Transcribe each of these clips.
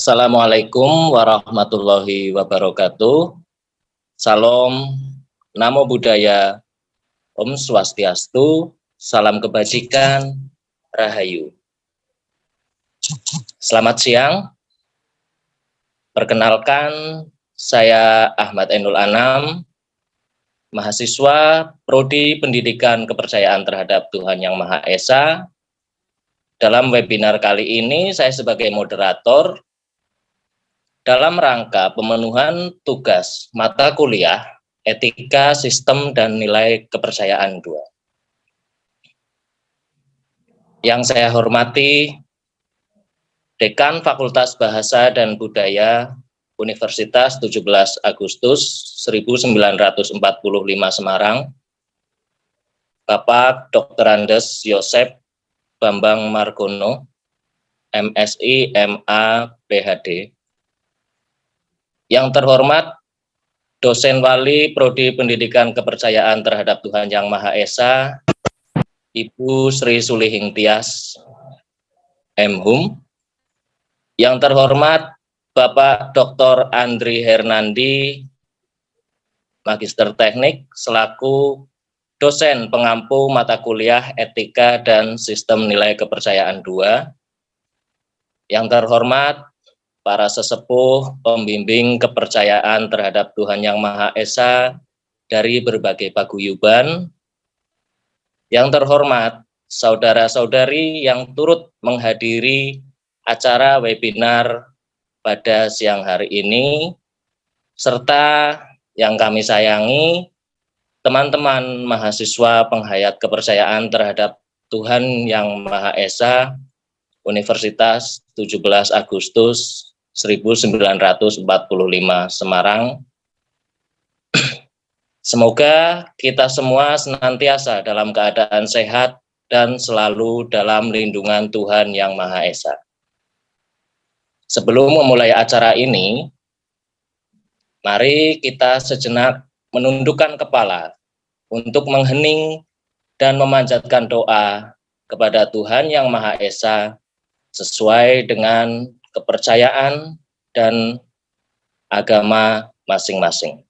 Assalamualaikum warahmatullahi wabarakatuh. Salam, Namo Buddhaya, Om Swastiastu, salam kebajikan, Rahayu. Selamat siang. Perkenalkan, saya Ahmad Ainul Anam, mahasiswa Prodi Pendidikan Kepercayaan Terhadap Tuhan Yang Maha Esa. Dalam webinar kali ini, saya sebagai moderator dalam rangka pemenuhan tugas mata kuliah Etika Sistem dan Nilai Kepercayaan 2. Yang saya hormati Dekan Fakultas Bahasa dan Budaya Universitas 17 Agustus 1945 Semarang, Bapak Dr. Andes Yosep Bambang Margono, MSI, MA, PhD. Yang terhormat dosen wali Prodi Pendidikan Kepercayaan Terhadap Tuhan Yang Maha Esa, Ibu Sri Sulihing Tias, MHum. Yang terhormat Bapak Dr. Andri Hernandi, Magister Teknik, selaku dosen pengampu mata kuliah Etika dan Sistem Nilai Kepercayaan 2. Yang terhormat para sesepuh pembimbing kepercayaan terhadap Tuhan Yang Maha Esa dari berbagai paguyuban. Yang terhormat saudara-saudari yang turut menghadiri acara webinar pada siang hari ini, serta yang kami sayangi, teman-teman mahasiswa penghayat kepercayaan terhadap Tuhan Yang Maha Esa, Universitas 17 Agustus 1945 Semarang. Semoga kita semua senantiasa dalam keadaan sehat dan selalu dalam lindungan Tuhan Yang Maha Esa. Sebelum memulai acara ini, mari kita sejenak menundukkan kepala untuk menghening dan memanjatkan doa kepada Tuhan Yang Maha Esa sesuai dengan kepercayaan dan agama masing-masing.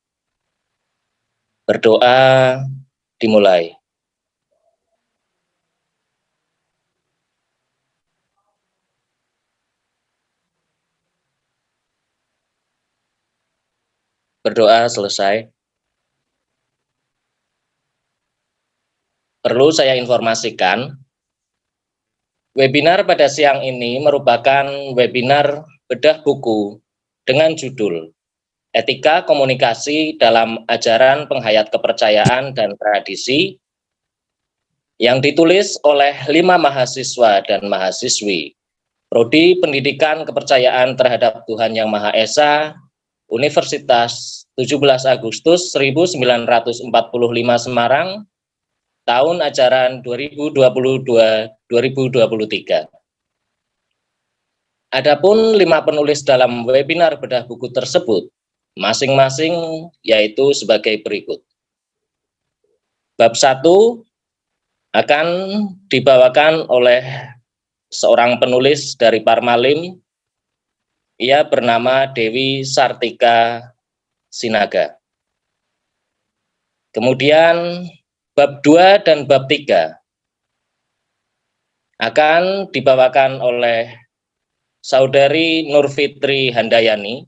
Berdoa dimulai. Berdoa selesai. Perlu saya informasikan, webinar pada siang ini merupakan webinar bedah buku dengan judul Etika Komunikasi dalam Ajaran Penghayat Kepercayaan dan Tradisi yang ditulis oleh 5 mahasiswa dan mahasiswi Prodi Pendidikan Kepercayaan Terhadap Tuhan Yang Maha Esa, Universitas 17 Agustus 1945 Semarang, tahun ajaran 2022-2023. Adapun 5 penulis dalam webinar bedah buku tersebut, masing-masing yaitu sebagai berikut. Bab 1 akan dibawakan oleh seorang penulis dari Parmalim. Ia bernama Dewi Sartika Sinaga. Kemudian bab 2 dan bab 3 akan dibawakan oleh Saudari Nurfitri Handayani.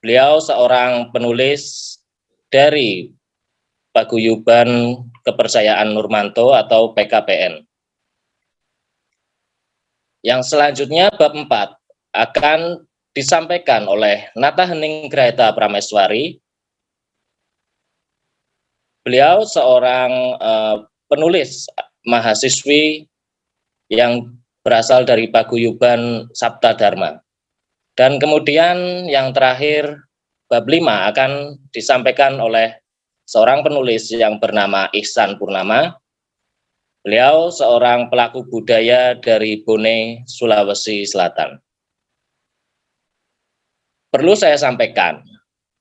Beliau seorang penulis dari Paguyuban Kepercayaan Nurmanto atau PKPN. Yang selanjutnya bab 4 akan disampaikan oleh Nata Hening Grahita Prameswari. Beliau seorang penulis mahasiswi yang berasal dari Paguyuban Sabta Dharma. Dan kemudian yang terakhir bab 5 akan disampaikan oleh seorang penulis yang bernama Ihsan Purnama. Beliau seorang pelaku budaya dari Bone, Sulawesi Selatan. Perlu saya sampaikan,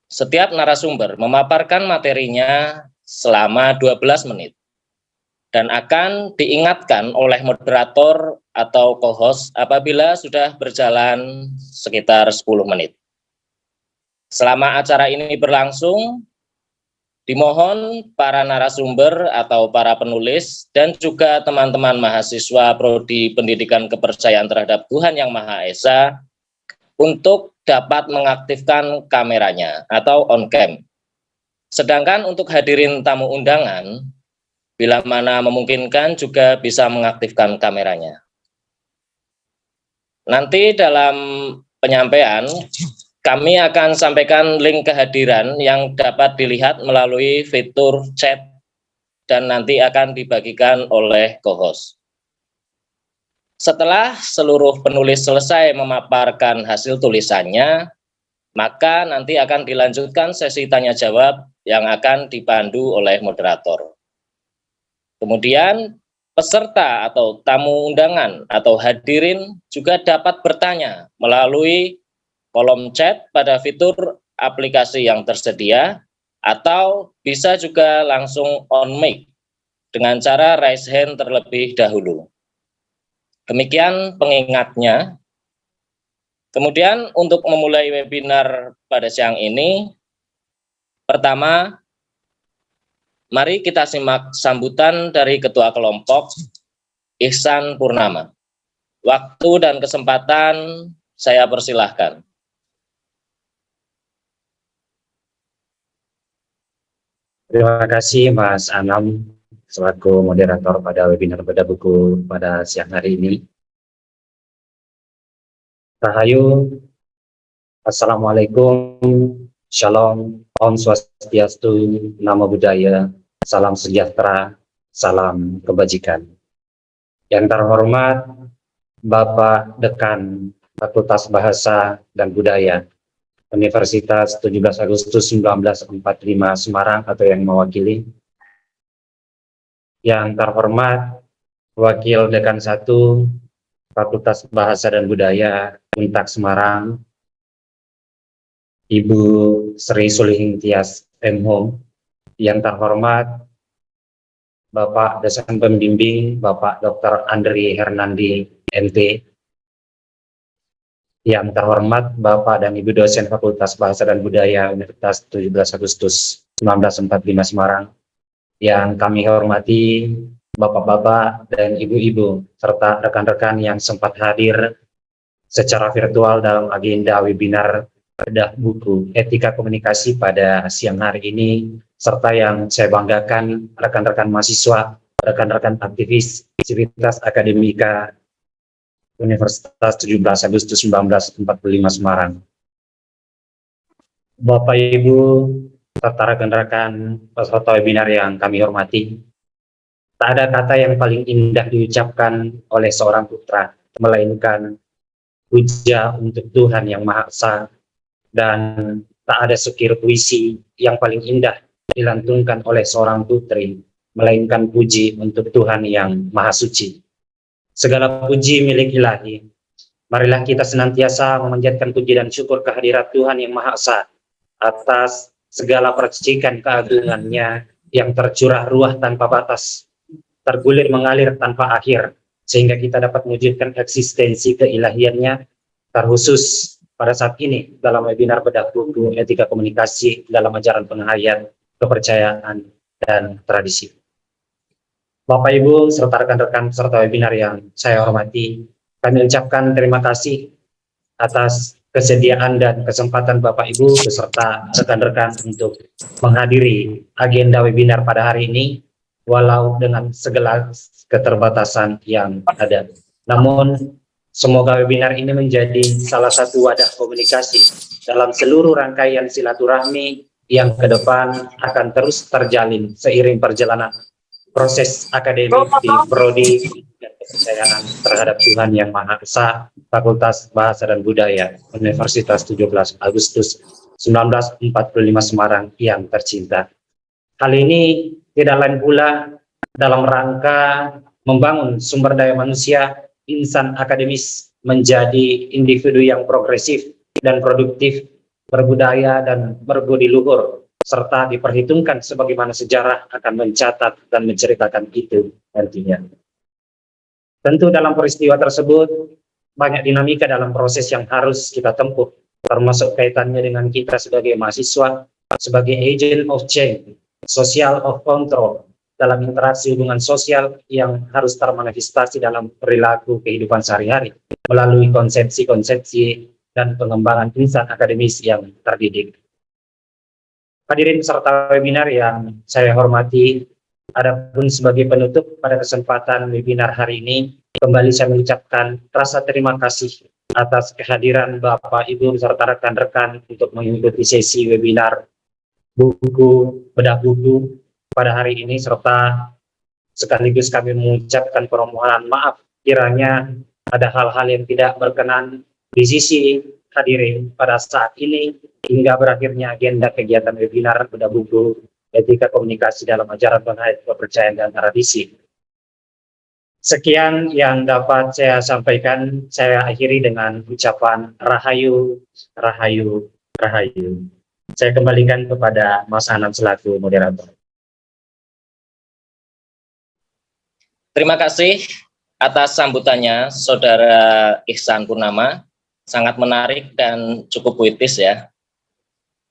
setiap narasumber memaparkan materinya selama 12 menit. dan akan diingatkan oleh moderator atau co-host apabila sudah berjalan sekitar 10 menit. Selama acara ini berlangsung, dimohon para narasumber atau para penulis dan juga teman-teman mahasiswa Prodi Pendidikan Kepercayaan Terhadap Tuhan Yang Maha Esa untuk dapat mengaktifkan kameranya atau on cam. Sedangkan untuk hadirin tamu undangan, bila mana memungkinkan juga bisa mengaktifkan kameranya. Nanti dalam penyampaian, kami akan sampaikan link kehadiran yang dapat dilihat melalui fitur chat dan nanti akan dibagikan oleh co-host. Setelah seluruh penulis selesai memaparkan hasil tulisannya, maka nanti akan dilanjutkan sesi tanya jawab yang akan dipandu oleh moderator. Kemudian peserta atau tamu undangan atau hadirin juga dapat bertanya melalui kolom chat pada fitur aplikasi yang tersedia atau bisa juga langsung on mic dengan cara raise hand terlebih dahulu. Demikian pengingatnya. Kemudian untuk memulai webinar pada siang ini, pertama, mari kita simak sambutan dari Ketua Kelompok, Ihsan Purnama. Waktu dan kesempatan saya persilahkan. Terima kasih Mas Anam selaku moderator pada webinar Bedah Buku pada siang hari ini. Rahayu, Assalamualaikum, Shalom, Om Swastiastu, Namo Buddhaya, Salam Sejahtera, Salam Kebajikan. Yang terhormat Bapak Dekan Fakultas Bahasa dan Budaya Universitas 17 Agustus 1945 Semarang atau yang mewakili. Yang terhormat Wakil Dekan 1 Fakultas Bahasa dan Budaya Untak Semarang, Ibu Sri Sulihing Tias M.Hum. Yang terhormat Bapak Dosen Pembimbing Bapak Dr. Andri Hernandi MT. Yang terhormat Bapak dan Ibu dosen Fakultas Bahasa dan Budaya Universitas 17 Agustus 1945 Semarang. Yang kami hormati Bapak-bapak dan Ibu-ibu serta rekan-rekan yang sempat hadir secara virtual dalam agenda webinar Bedah Buku Etika Komunikasi pada siang hari ini, serta yang saya banggakan rekan-rekan mahasiswa, rekan-rekan aktivis Civitas Akademika Universitas 17 Agustus 1945 Semarang. Bapak Ibu serta rekan-rekan peserta webinar yang kami hormati, tak ada kata yang paling indah diucapkan oleh seorang putra, melainkan puja untuk Tuhan Yang Maha Esa, dan tak ada sekir puisi yang paling indah dilantungkan oleh seorang putri, melainkan puji untuk Tuhan Yang Maha Suci. Segala puji milik Ilahi. Marilah kita senantiasa memanjatkan puji dan syukur kehadirat Tuhan Yang Maha Esa atas segala percikan keagungannya yang tercurah ruah tanpa batas, tergulir mengalir tanpa akhir, sehingga kita dapat mewujudkan eksistensi keilahiannya, terkhusus pada saat ini dalam webinar Bedah Buku Etika Komunikasi dalam ajaran penghayat, kepercayaan, dan tradisi. Bapak Ibu serta rekan-rekan peserta webinar yang saya hormati, kami ucapkan terima kasih atas kesediaan dan kesempatan Bapak Ibu beserta rekan-rekan untuk menghadiri agenda webinar pada hari ini, walau dengan segala keterbatasan yang ada. Namun, semoga webinar ini menjadi salah satu wadah komunikasi dalam seluruh rangkaian silaturahmi yang ke depan akan terus terjalin seiring perjalanan proses akademik di Prodi dan Kepercayaan Terhadap Tuhan Yang Maha Esa, Fakultas Bahasa dan Budaya, Universitas 17 Agustus 1945 Semarang yang tercinta. Hal ini tidak lain pula dalam rangka membangun sumber daya manusia insan akademis menjadi individu yang progresif dan produktif, berbudaya dan berbudi luhur, serta diperhitungkan sebagaimana sejarah akan mencatat dan menceritakan itu nantinya. Tentu dalam peristiwa tersebut banyak dinamika dalam proses yang harus kita tempuh, termasuk kaitannya dengan kita sebagai mahasiswa, sebagai agent of change, social of control, dalam interaksi hubungan sosial yang harus termanifestasi dalam perilaku kehidupan sehari-hari, melalui konsepsi-konsepsi dan pengembangan insan akademis yang terdidik. Hadirin peserta webinar yang saya hormati, adapun sebagai penutup pada kesempatan webinar hari ini, kembali saya mengucapkan rasa terima kasih atas kehadiran Bapak, Ibu, serta rekan-rekan untuk mengikuti sesi webinar bedah buku pada hari ini, serta sekaligus kami mengucapkan permohonan maaf kiranya ada hal-hal yang tidak berkenan di sisi hadirin pada saat ini hingga berakhirnya agenda kegiatan webinar bedah buku etika komunikasi dalam ajaran penghayat kepercayaan dan tradisi. Sekian yang dapat saya sampaikan. Saya akhiri dengan ucapan Rahayu, Rahayu, Rahayu. Saya kembalikan kepada Mas Anam selaku moderator. Terima kasih atas sambutannya, Saudara Ihsan Purnama. Sangat menarik dan cukup puitis ya.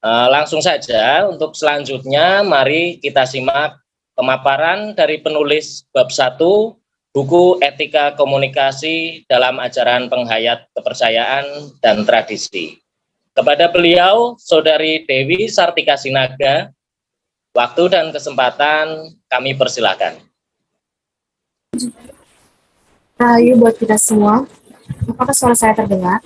Langsung saja untuk selanjutnya mari kita simak pemaparan dari penulis bab 1 buku Etika Komunikasi dalam Ajaran Penghayat Kepercayaan dan Tradisi. Kepada beliau, Saudari Dewi Sartika Sinaga, waktu dan kesempatan kami persilakan. Rahayu buat kita semua. Apakah suara saya terdengar?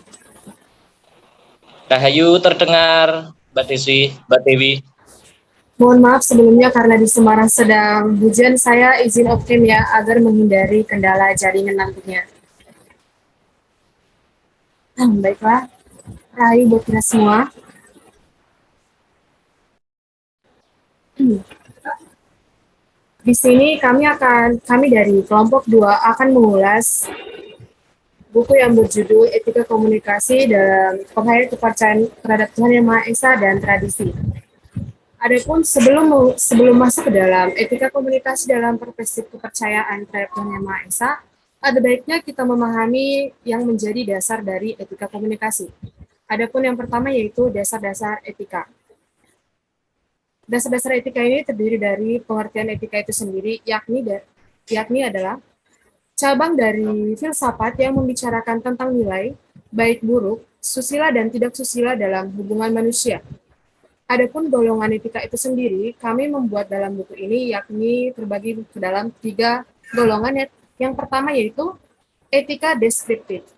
Rahayu terdengar, Mbak Dewi. Mohon maaf sebelumnya karena di Semarang sedang hujan, saya izin off cam ya agar menghindari kendala jaringan nantinya. Baiklah, Rahayu buat kita semua. Di sini kami dari kelompok 2 akan mengulas buku yang berjudul Etika Komunikasi dalam Penghayat Kepercayaan terhadap Tuhan Yang Maha Esa dan Tradisi. Adapun sebelum masuk ke dalam etika komunikasi dalam perspektif kepercayaan terhadap Tuhan Yang Maha Esa, ada baiknya kita memahami yang menjadi dasar dari etika komunikasi. Adapun yang pertama yaitu dasar-dasar etika. Dasar-dasar etika ini terdiri dari pengertian etika itu sendiri, yakni adalah cabang dari filsafat yang membicarakan tentang nilai, baik buruk, susila dan tidak susila dalam hubungan manusia. Adapun golongan etika itu sendiri, kami membuat dalam buku ini, yakni terbagi ke dalam 3 golongan. Yang pertama yaitu etika deskriptif,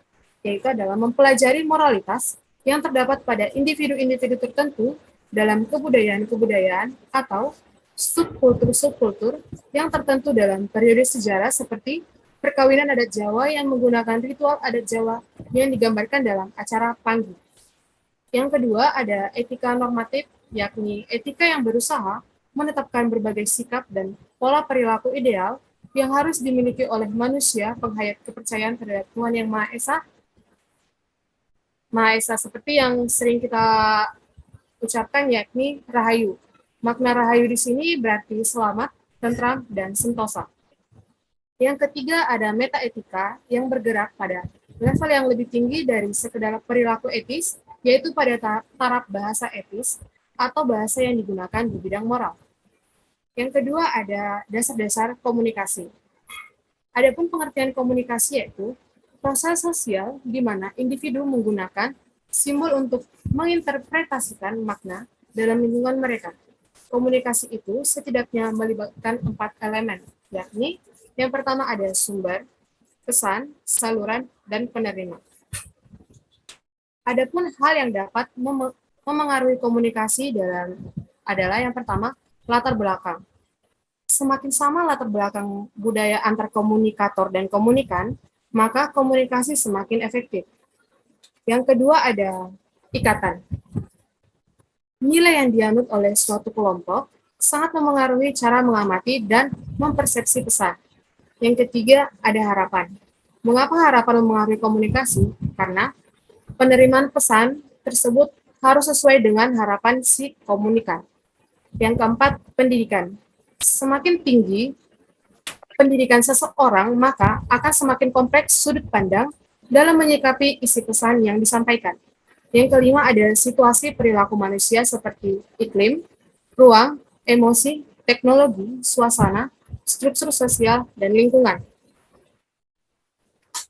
yaitu adalah mempelajari moralitas yang terdapat pada individu-individu tertentu dalam kebudayaan-kebudayaan atau subkultur-subkultur yang tertentu dalam periode sejarah seperti perkawinan adat Jawa yang menggunakan ritual adat Jawa yang digambarkan dalam acara panggi. Yang kedua ada etika normatif, yakni etika yang berusaha menetapkan berbagai sikap dan pola perilaku ideal yang harus dimiliki oleh manusia penghayat kepercayaan terhadap Tuhan Yang Maha Esa. Maha Esa seperti yang sering kita ucapkan, yakni Rahayu. Makna Rahayu di sini berarti selamat, tentram, dan sentosa. Yang ketiga ada metaetika yang bergerak pada level yang lebih tinggi dari sekedar perilaku etis, yaitu pada taraf bahasa etis atau bahasa yang digunakan di bidang moral. Yang kedua ada dasar-dasar komunikasi. Adapun pengertian komunikasi yaitu proses sosial di mana individu menggunakan simbol untuk menginterpretasikan makna dalam lingkungan mereka. Komunikasi itu setidaknya melibatkan 4 elemen, yakni yang pertama ada sumber, pesan, saluran, dan penerima. Adapun hal yang dapat memengaruhi komunikasi adalah yang pertama, latar belakang. Semakin sama latar belakang budaya antar komunikator dan komunikan, maka komunikasi semakin efektif. Yang kedua ada ikatan. Nilai yang dianut oleh suatu kelompok sangat memengaruhi cara mengamati dan mempersepsi pesan. Yang ketiga ada harapan. Mengapa harapan memengaruhi komunikasi? Karena penerimaan pesan tersebut harus sesuai dengan harapan si komunikan. Yang keempat, pendidikan. Semakin tinggi pendidikan seseorang, maka akan semakin kompleks sudut pandang dalam menyikapi isi pesan yang disampaikan. Yang kelima ada situasi perilaku manusia seperti iklim, ruang, emosi, teknologi, suasana, struktur sosial, dan lingkungan.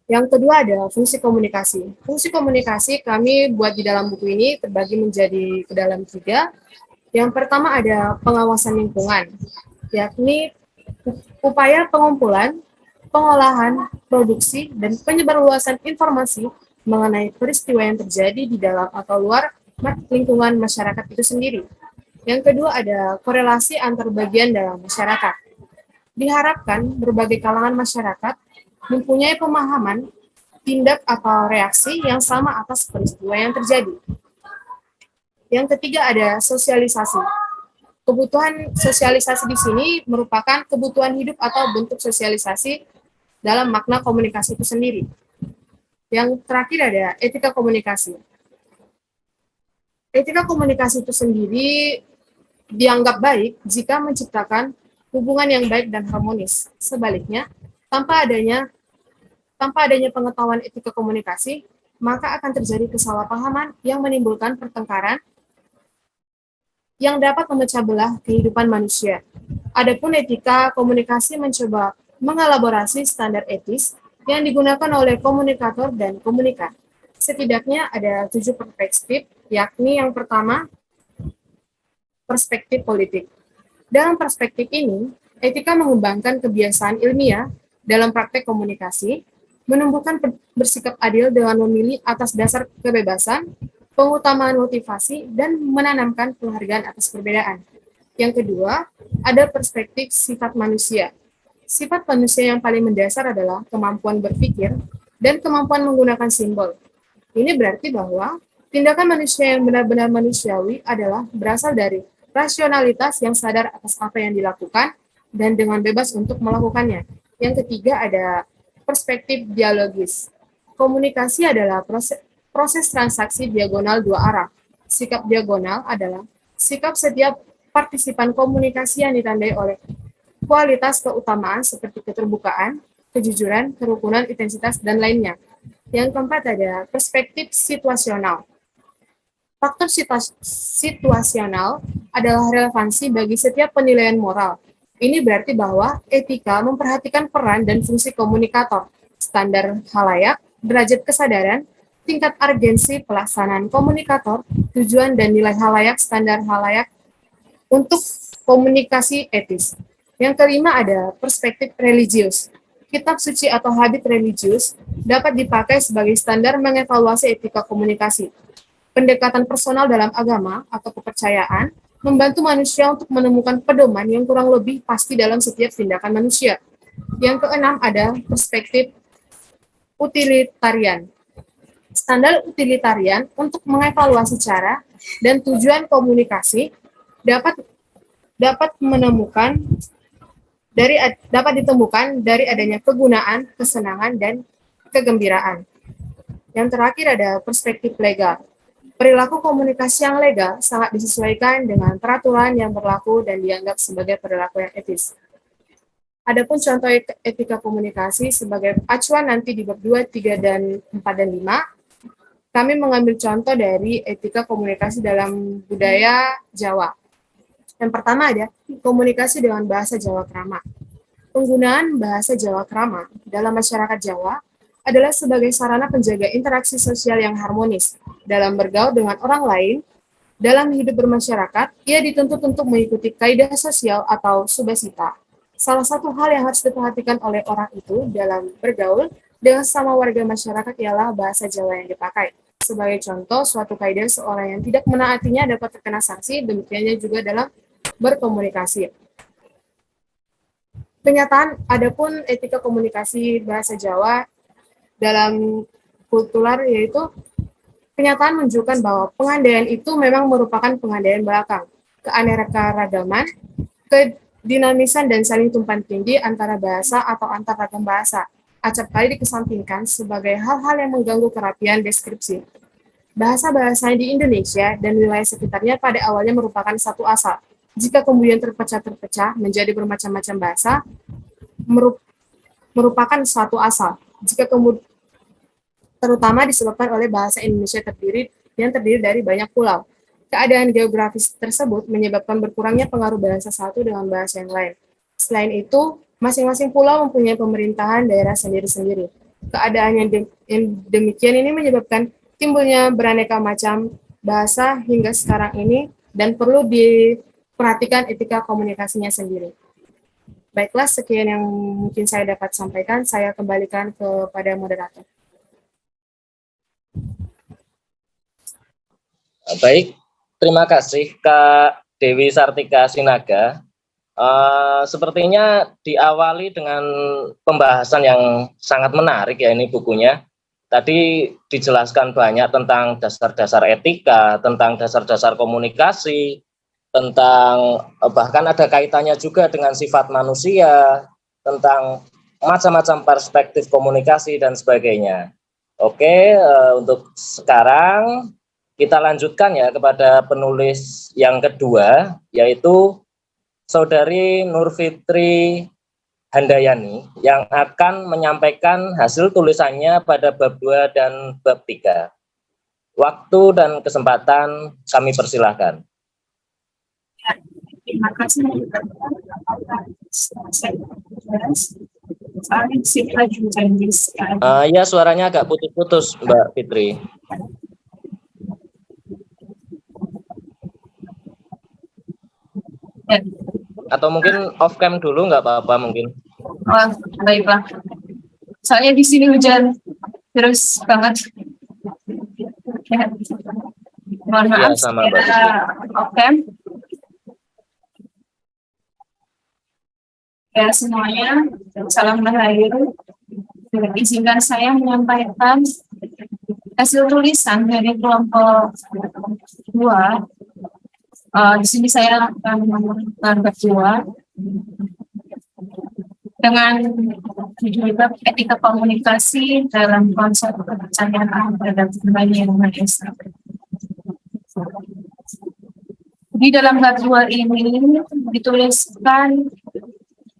Yang kedua ada fungsi komunikasi. Fungsi komunikasi kami buat di dalam buku ini terbagi menjadi ke dalam 3. Yang pertama ada pengawasan lingkungan, yakni upaya pengumpulan, pengolahan, produksi, dan penyebarluasan informasi mengenai peristiwa yang terjadi di dalam atau luar lingkungan masyarakat itu sendiri. Yang kedua ada korelasi antar bagian dalam masyarakat. Diharapkan berbagai kalangan masyarakat mempunyai pemahaman, tindak atau reaksi yang sama atas peristiwa yang terjadi. Yang ketiga ada sosialisasi. Kebutuhan sosialisasi di sini merupakan kebutuhan hidup atau bentuk sosialisasi dalam makna komunikasi itu sendiri. Yang terakhir ada etika komunikasi. Etika komunikasi itu sendiri dianggap baik jika menciptakan hubungan yang baik dan harmonis. Sebaliknya, tanpa adanya pengetahuan etika komunikasi, maka akan terjadi kesalahpahaman yang menimbulkan pertengkaran yang dapat memecah belah kehidupan manusia. Adapun etika komunikasi mencoba mengelaborasi standar etis yang digunakan oleh komunikator dan komunikan. Setidaknya ada 7 perspektif, yakni yang pertama, perspektif politik. Dalam perspektif ini, etika mengembangkan kebiasaan ilmiah dalam praktek komunikasi, menumbuhkan bersikap adil dengan memilih atas dasar kebebasan, pengutamaan motivasi, dan menanamkan penghargaan atas perbedaan. Yang kedua, ada perspektif sifat manusia. Sifat manusia yang paling mendasar adalah kemampuan berpikir dan kemampuan menggunakan simbol. Ini berarti bahwa tindakan manusia yang benar-benar manusiawi adalah berasal dari rasionalitas yang sadar atas apa yang dilakukan dan dengan bebas untuk melakukannya. Yang ketiga ada perspektif dialogis. Komunikasi adalah proses transaksi diagonal 2 arah. Sikap diagonal adalah sikap setiap partisipan komunikasi yang ditandai oleh kualitas keutamaan seperti keterbukaan, kejujuran, kerukunan, intensitas, dan lainnya. Yang keempat ada perspektif situasional. Faktor situasional adalah relevansi bagi setiap penilaian moral. Ini berarti bahwa etika memperhatikan peran dan fungsi komunikator, standar halayak, derajat kesadaran, tingkat urgensi pelaksanaan komunikator, tujuan dan nilai halayak, standar halayak untuk komunikasi etis. Yang kelima ada perspektif religius. Kitab suci atau habit religius dapat dipakai sebagai standar mengevaluasi etika komunikasi. Pendekatan personal dalam agama atau kepercayaan membantu manusia untuk menemukan pedoman yang kurang lebih pasti dalam setiap tindakan manusia. Yang keenam ada perspektif utilitarian. Standar utilitarian untuk mengevaluasi cara dan tujuan komunikasi dapat ditemukan dari adanya kegunaan, kesenangan, dan kegembiraan. Yang terakhir ada perspektif legal. Perilaku komunikasi yang legal sangat disesuaikan dengan peraturan yang berlaku dan dianggap sebagai perilaku yang etis. Adapun contoh etika komunikasi sebagai acuan nanti di bab 2, 3, dan 4, dan 5, kami mengambil contoh dari etika komunikasi dalam budaya Jawa. Yang pertama ada komunikasi dengan bahasa Jawa Krama. Penggunaan bahasa Jawa Krama dalam masyarakat Jawa adalah sebagai sarana penjaga interaksi sosial yang harmonis. Dalam bergaul dengan orang lain, dalam hidup bermasyarakat, ia dituntut untuk mengikuti kaidah sosial atau subasita. Salah satu hal yang harus diperhatikan oleh orang itu dalam bergaul dengan sesama warga masyarakat ialah bahasa Jawa yang dipakai. Sebagai contoh, suatu kaidah seorang yang tidak menaatinya dapat terkena sanksi, demikiannya juga dalam berkomunikasi. Kenyataan, adapun etika komunikasi bahasa Jawa dalam kultural yaitu kenyataan menunjukkan bahwa pengandaian itu memang merupakan pengandaian belakang, keanekaragaman, kedinamisan dan saling tumpang tindih antara bahasa atau antar ragam bahasa. Acap kali dikesampingkan sebagai hal-hal yang mengganggu kerapian deskripsi. Bahasa-bahasa di Indonesia dan wilayah sekitarnya pada awalnya merupakan satu asal. Jika kemudian terpecah-terpecah menjadi bermacam-macam bahasa, merupakan suatu asal. Jika kemudian terutama disebabkan oleh bahasa Indonesia yang terdiri dari banyak pulau. Keadaan geografis tersebut menyebabkan berkurangnya pengaruh bahasa satu dengan bahasa yang lain. Selain itu, masing-masing pulau mempunyai pemerintahan daerah sendiri-sendiri. Keadaan yang demikian ini menyebabkan timbulnya beraneka macam bahasa hingga sekarang ini dan perlu diperhatikan etika komunikasinya sendiri. Baiklah, sekian yang mungkin saya dapat sampaikan. Saya kembalikan kepada moderator. Baik, terima kasih Kak Dewi Sartika Sinaga. Sepertinya diawali dengan pembahasan yang sangat menarik ya ini bukunya. Tadi dijelaskan banyak tentang dasar-dasar etika, tentang dasar-dasar komunikasi, tentang bahkan ada kaitannya juga dengan sifat manusia, tentang macam-macam perspektif komunikasi dan sebagainya. Oke, untuk sekarang kita lanjutkan ya kepada penulis yang kedua, yaitu Saudari Nur Fitri Handayani yang akan menyampaikan hasil tulisannya pada bab 2 dan bab 3. Waktu dan kesempatan kami persilahkan. Terima kasih. Ya, suaranya agak putus-putus, Mbak Fitri. Ya. Atau mungkin off cam dulu nggak apa-apa mungkin. Oh, baiklah. Soalnya di sini hujan terus banget. Ya. Mohon maaf. Ya, sama Mbak. Off cam. Ya semuanya, salam Rahayu. Izinkan saya menyampaikan hasil tulisan dari kelompok 2. Di sini saya akan menyampaikan berdua dengan judul etika komunikasi dalam konsep kepercayaan terhadap Tuhan Yang Maha Esa. Di dalam bab 2 ini dituliskan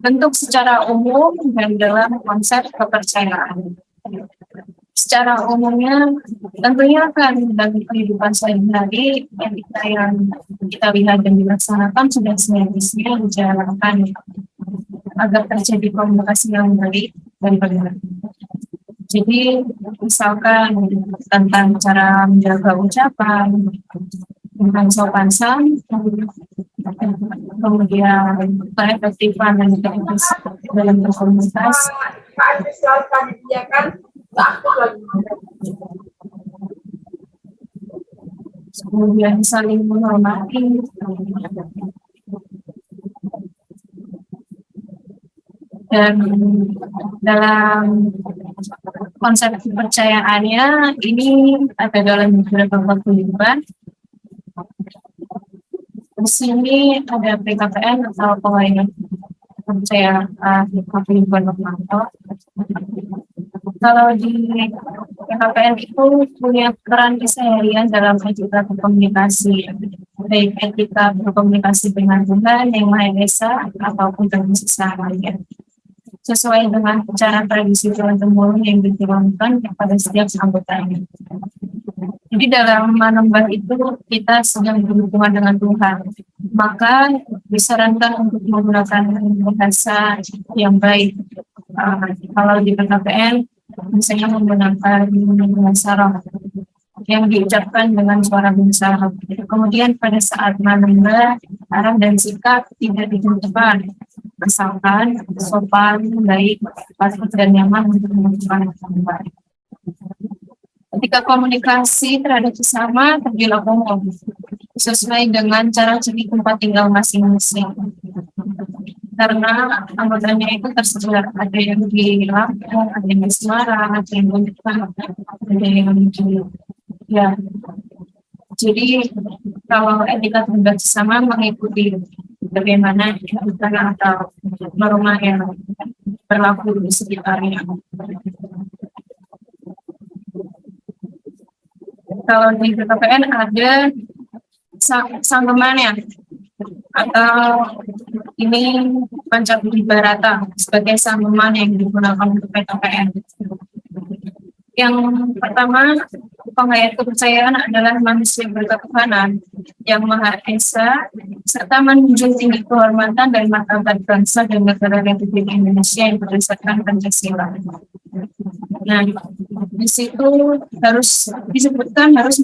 bentuk secara umum dan dalam konsep kepercayaan. Secara umumnya tentunya kan dalam kehidupan sehari-hari yang kita lihat dan dilaksanakan sudah seharusnya dijalankan agar terjadi komunikasi yang baik dan benar. Jadi misalkan tentang cara menjaga ucapan, tentang sopan santun, kemudian keefektifan dan efektivitas dalam berkomunikasi. Kemudian saling menghormati, dan dalam konsep kepercayaannya ini ada dalam beberapa kehidupan. Di sini ada PKPN atau pelayanan kepercayaan kehidupan normal. Kalau di PKPN itu punya peran keseharian dalam etika berkomunikasi, baik etika berkomunikasi dengan Tuhan Yang Maha Esa ataupun dengan sesama, sesuai dengan cara tradisi turun-temurun yang diturunkan kepada setiap anggotanya. Jadi dalam menembak itu kita sedang berhubungan dengan Tuhan, maka disarankan untuk menggunakan bahasa yang baik. Kalau di PKPN misalnya menggunakan bahasa roh yang diucapkan dengan suara besar. Kemudian pada saat menembak, arah dan sikap tidak ditentukan, asalkan sopan, baik, patut dan nyaman untuk menentukan menembak. Ketika komunikasi terhadap sesama terbilang umum, sesuai dengan cara ciri tempat tinggal masing-masing. Karena anggotanya itu tersebar, ada yang di Lampung, ada yang di Semarang, ada yang di Jepang, ada yang di ya. Jadi kalau etika terhadap sesama mengikuti bagaimana etika atau norma yang berlaku di sekitarnya. Kalau di PKPN ada sanggemannya, atau ini Pancabudibharata sebagai sambungan yang digunakan untuk PKPN. Yang pertama, penghayat kepercayaan adalah manusia berketuhanan yang Maha Esa, serta menjunjung tinggi kehormatan dan martabat bangsa dan negara Republik Indonesia yang berdasarkan Pancasila. Nah, di situ harus disebutkan harus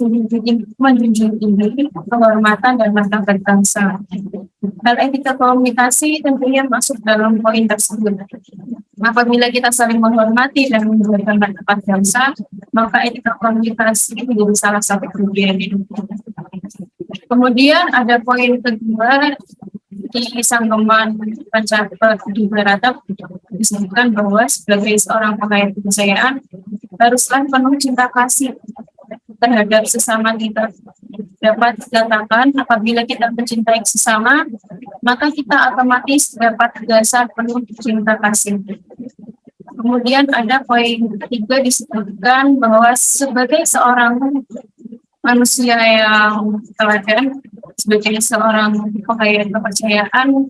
menjunjung tinggi kehormatan dan martabat bangsa. Hal etika komunikasi tentunya masuk dalam poin tersebut. Apabila kita saling menghormati dan memberikan martabat bangsa, maka etika komunikasi menjadi salah satu kelebihan hidup. Kemudian ada poin kedua di Sanggaman Pancabudibharata disebutkan bahwa sebagai seorang penghayat kepercayaan haruslah penuh cinta kasih terhadap sesama kita. Dapat dikatakan apabila kita mencintai sesama, maka kita otomatis dapat dasar penuh cinta kasih. Kemudian ada poin ketiga disebutkan bahwa sebagai seorang manusia yang teladan, sebagai seorang penghayat kepercayaan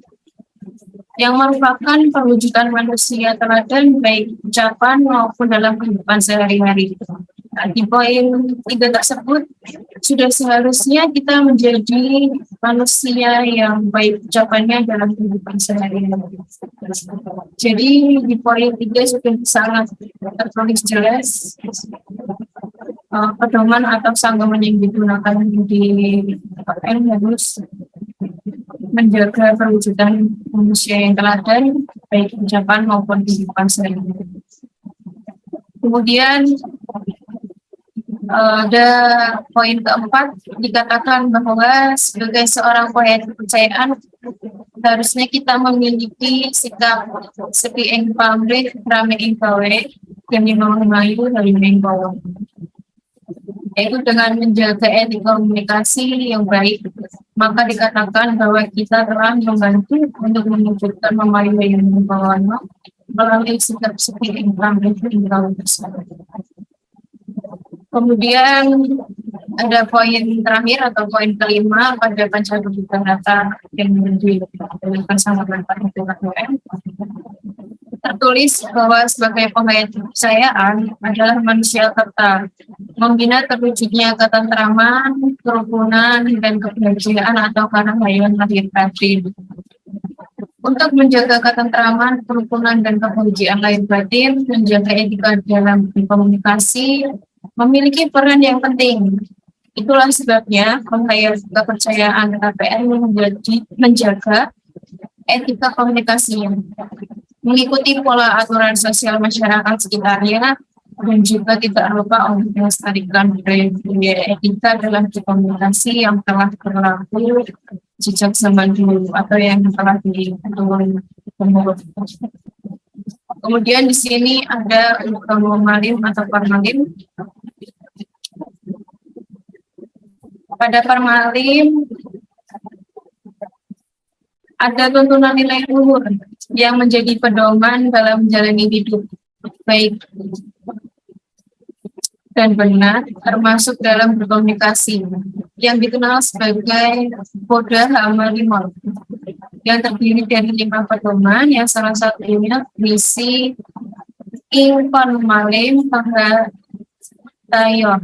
yang merupakan perwujudan manusia teladan baik ucapan maupun dalam kehidupan sehari-hari. Di poin 3 tersebut sudah seharusnya kita menjadi manusia yang baik ucapannya dalam kehidupan sehari-hari. Jadi di poin 3 sudah sangat tertulis jelas pedoman atau sanggaman yang digunakan di PKPN harus menjaga perwujudan manusia yang teladan baik ucapan maupun kehidupan sehari-hari. Kemudian ada poin keempat dikatakan bahwa sebagai seorang penghayat kepercayaan harusnya kita memiliki sikap sepi ing pamrih rame ing gawe yang Melayu dari bawah, yaitu dengan menjaga etika komunikasi yang baik, maka dikatakan bahwa kita telah membantu untuk mewujudkan Melayu yang bawah melalui sikap sepi ing pamrih ing gawe tersebut. Kemudian ada poin terakhir atau poin kelima pada Pancabudibharata yang diberikan sama PKPN. Tertulis bahwa sebagai penghayat kepercayaan adalah manusia kata membina terwujudnya ketentraman, kerukunan, dan kebahagiaan atau kebahagiaan lahir batin. Untuk menjaga ketentraman, kerukunan, dan kebahagiaan lahir batin, menjaga etika dalam komunikasi memiliki peran yang penting. Itulah sebabnya penghayat kepercayaan PKPN menjaga etika komunikasi, mengikuti pola aturan sosial masyarakat sekitarnya, dan juga tidak lupa untuk melestarikan budaya etika dalam komunikasi yang telah berlaku sejak zaman dulu atau yang telah diturun temurun. Kemudian di sini ada formalin atau formalin. Pada formalin ada tuntunan nilai luhur yang menjadi pedoman dalam menjalani hidup baik dan benar, termasuk dalam berkomunikasi, yang dikenal sebagai Koda Hama-5, yang terdiri dari 5 pedoman, yang salah satunya misi informalin pangatayon.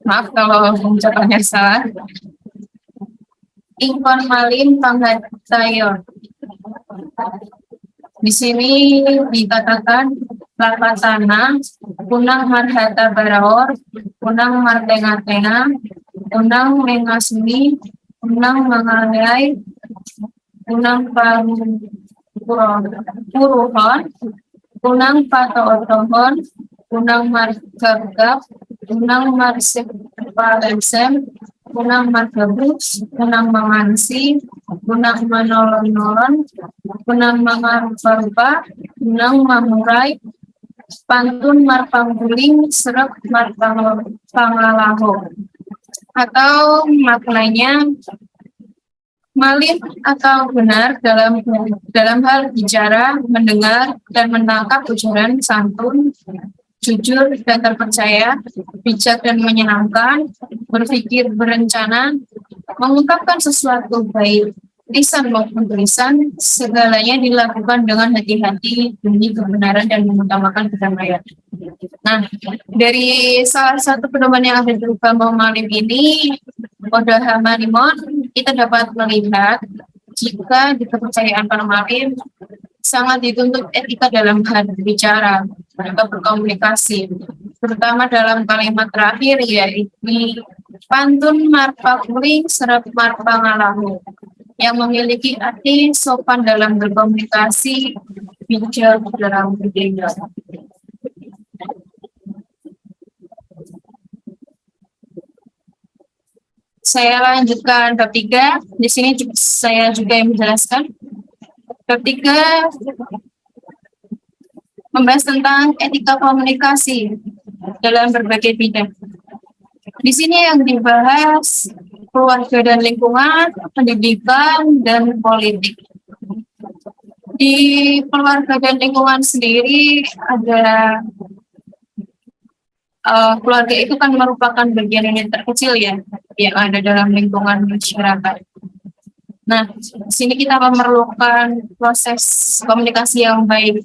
Maaf kalau ucapannya salah. Informalin pangatayon. Di sini dikatakan Lapatana, Kunang Marhata Baraor, Kunang Martengatena, Kunang Mengasmi, Kunang Mangalai, Kunang Puruhon, Kunang Patotohon, Kunang Margagap, Kunang Marsip Palensem, Kunang Margabrus, Kunang Mangansi, Kunang Manolon-nolon, Kunang Mangarupa, Kunang Mamurai, Pantun Marpangguling, Serap Marpangalaho. Atau maknanya malin atau benar dalam hal bicara, mendengar, dan menangkap ujaran santun, jujur dan terpercaya, bijak dan menyenangkan, berpikir berencana, Mengungkapkan sesuatu baik lisan maupun tulisan, segalanya dilakukan dengan hati-hati demi kebenaran dan mengutamakan kedamaian. Nah, dari salah satu pedoman yang ada di Bambang Malim ini, Oda Hamanimon, kita dapat melihat jika di kepercayaan para malim sangat dituntut etika dalam hal berbicara atau berkomunikasi, terutama dalam kalimat terakhir yaitu pantun marpa kuring serap marpa ngalahu, yang memiliki arti sopan dalam berkomunikasi, bijak dalam bertindak. Saya lanjutkan bab 3. Di sini saya juga yang menjelaskan. Bab 3 membahas tentang etika komunikasi dalam berbagai bidang. Di sini yang dibahas keluarga dan lingkungan, pendidikan, dan politik. Di keluarga dan lingkungan sendiri ada keluarga itu kan merupakan bagian yang terkecil ya, yang ada dalam lingkungan masyarakat. Nah, di sini kita memerlukan proses komunikasi yang baik,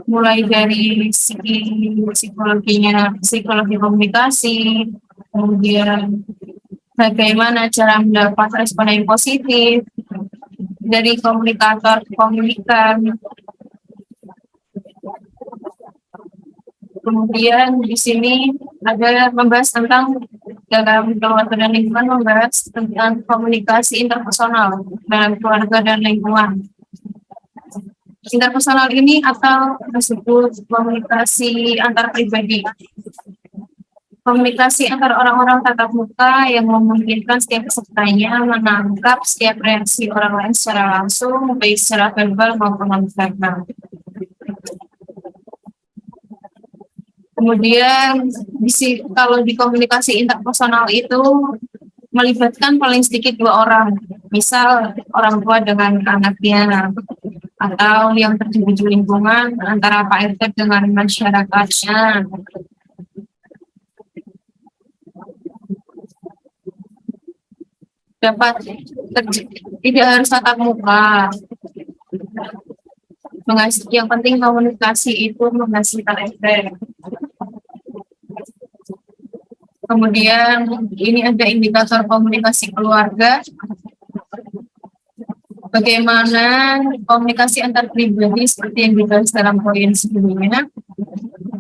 mulai dari psikologi komunikasi, kemudian bagaimana cara mendapat respon yang positif dari komunikator komunikan. Kemudian di sini ada membahas tentang dalam keluarga dan lingkungan, membahas tentang komunikasi interpersonal dalam keluarga dan lingkungan. Interpersonal ini atau disebut komunikasi antar pribadi. Komunikasi antar orang-orang tatap muka yang memungkinkan setiap pesertanya menangkap setiap reaksi orang lain secara langsung, baik secara verbal maupun non-verbal. Kemudian kalau di komunikasi interpersonal itu melibatkan paling sedikit 2 orang, misal orang tua dengan anaknya, atau yang terjadi di lingkungan antara Pak RT dengan masyarakatnya. Tidak harus tatap muka. Yang penting komunikasi itu menghasilkan efek. Kemudian ini ada indikator komunikasi keluarga. Bagaimana komunikasi antar pribadi seperti yang dibahas dalam poin sebelumnya.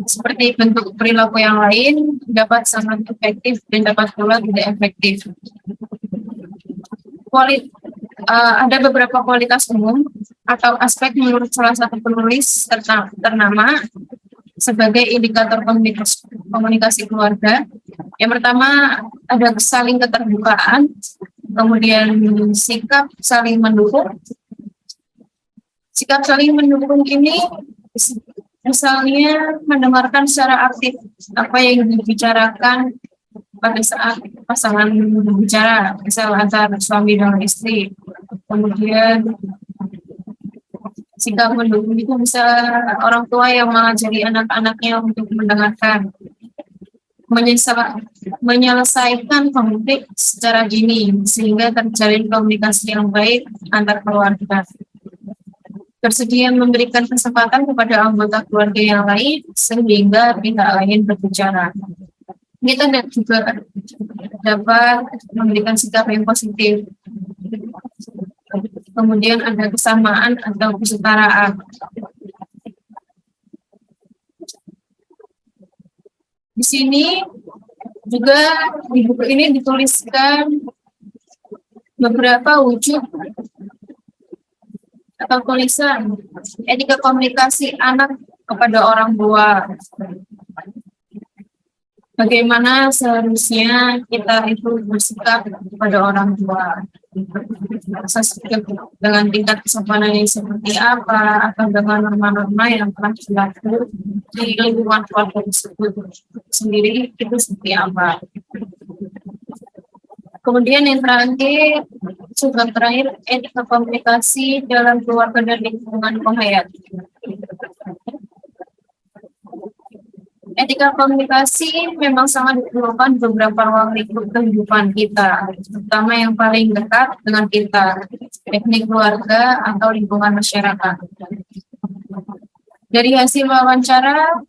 Seperti bentuk perilaku yang lain dapat sangat efektif dan dapat pula tidak efektif. Ada beberapa kualitas umum atau aspek menurut salah satu penulis ternama sebagai indikator komunikasi keluarga. Yang pertama ada saling keterbukaan, kemudian sikap saling mendukung. Sikap saling mendukung ini misalnya mendengarkan secara aktif apa yang dibicarakan pada saat pasangan berbicara, misal antara suami dan istri. Kemudian sikap mendukung itu bisa orang tua yang mengajari anak-anaknya untuk mendengarkan, menyelesaikan konflik secara dini sehingga terjalin komunikasi yang baik antar keluarga. Bersedia memberikan kesempatan kepada anggota keluarga yang lain sehingga pihak lain berbicara. Kita juga dapat memberikan sikap yang positif. Kemudian ada kesamaan atau kesetaraan. Di sini juga di buku ini dituliskan beberapa wujud atau tulisan etika komunikasi anak kepada orang tua. Bagaimana seharusnya kita itu bersikap kepada orang tua, dengan tingkat kesopanan yang seperti apa, atau dengan norma-norma yang telah berlaku di lingkungan keluarga tersebut sendiri itu seperti apa. Kemudian yang terakhir, subbab terakhir, etika komunikasi dalam keluarga dan lingkungan penghayat. Etika komunikasi memang sangat diperlukan di beberapa ruang lingkup kehidupan kita, terutama yang paling dekat dengan kita, teknik keluarga atau lingkungan masyarakat. Dari hasil wawancara,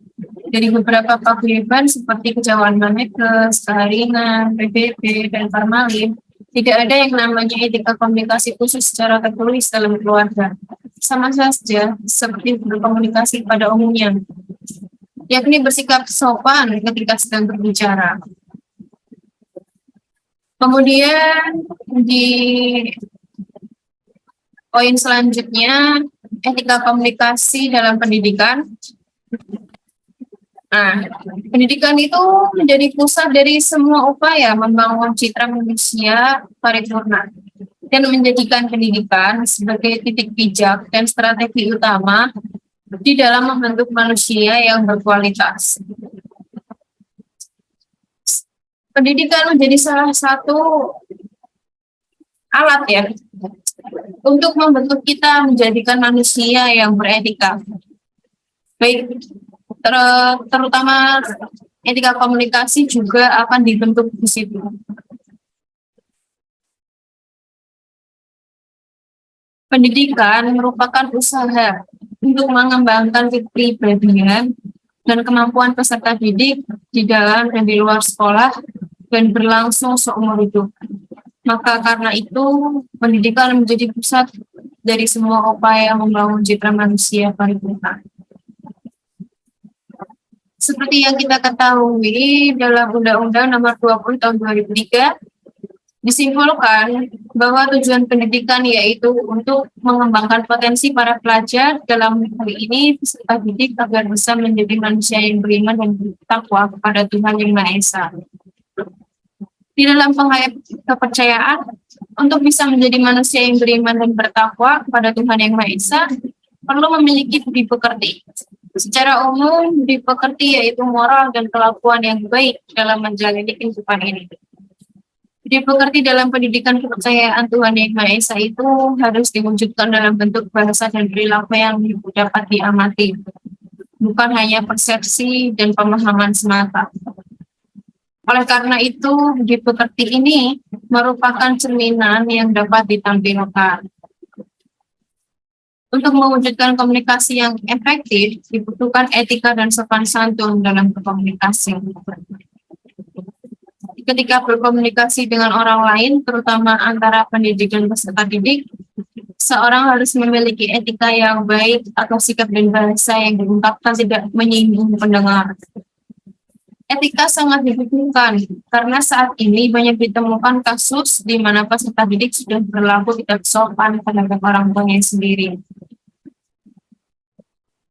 dari beberapa paguyuban seperti Kejauhan Manekes, Keharingan, PBB, dan Parmalin, tidak ada yang namanya etika komunikasi khusus secara tertulis dalam keluarga. Sama saja seperti berkomunikasi pada umumnya, yakni bersikap sopan ketika sedang berbicara. Kemudian di poin selanjutnya, etika komunikasi dalam pendidikan. Nah, pendidikan itu menjadi pusat dari semua upaya membangun citra manusia paripurna dan menjadikan pendidikan sebagai titik pijak dan strategi utama di dalam membentuk manusia yang berkualitas. Pendidikan menjadi salah satu alat ya untuk membentuk kita menjadikan manusia yang beretika. Baik, terutama etika komunikasi juga akan dibentuk di situ. Pendidikan merupakan usaha untuk mengembangkan kepribadian dan kemampuan peserta didik di dalam dan di luar sekolah dan berlangsung seumur hidup. Maka karena itu, pendidikan menjadi pusat dari semua upaya membangun citra manusia paripurna. Seperti yang kita ketahui dalam Undang-Undang Nomor 20 Tahun 2003, disimpulkan bahwa tujuan pendidikan yaitu untuk mengembangkan potensi para pelajar, dalam hal ini peserta didik, agar bisa menjadi manusia yang beriman dan bertakwa kepada Tuhan Yang Maha Esa. Di dalam penghayat kepercayaan, untuk bisa menjadi manusia yang beriman dan bertakwa kepada Tuhan Yang Maha Esa, perlu memiliki budi pekerti. Secara umum, budi pekerti yaitu moral dan kelakuan yang baik dalam menjalani kehidupan ini. Budi pekerti dalam pendidikan kepercayaan Tuhan Yang Maha Esa itu harus diwujudkan dalam bentuk bahasa dan perilaku yang dapat diamati, bukan hanya persepsi dan pemahaman semata. Oleh karena itu, budi pekerti ini merupakan cerminan yang dapat ditampilkan. Untuk mewujudkan komunikasi yang efektif, dibutuhkan etika dan sopan santun dalam berkomunikasi. Ketika berkomunikasi dengan orang lain, terutama antara pendidik dan peserta didik, seorang harus memiliki etika yang baik atau sikap dan bahasa yang diungkapkan tidak menyinggung pendengar. Etika sangat dibutuhkan karena saat ini banyak ditemukan kasus di mana peserta didik sudah berlaku tidak sopan terhadap orang tuanya sendiri.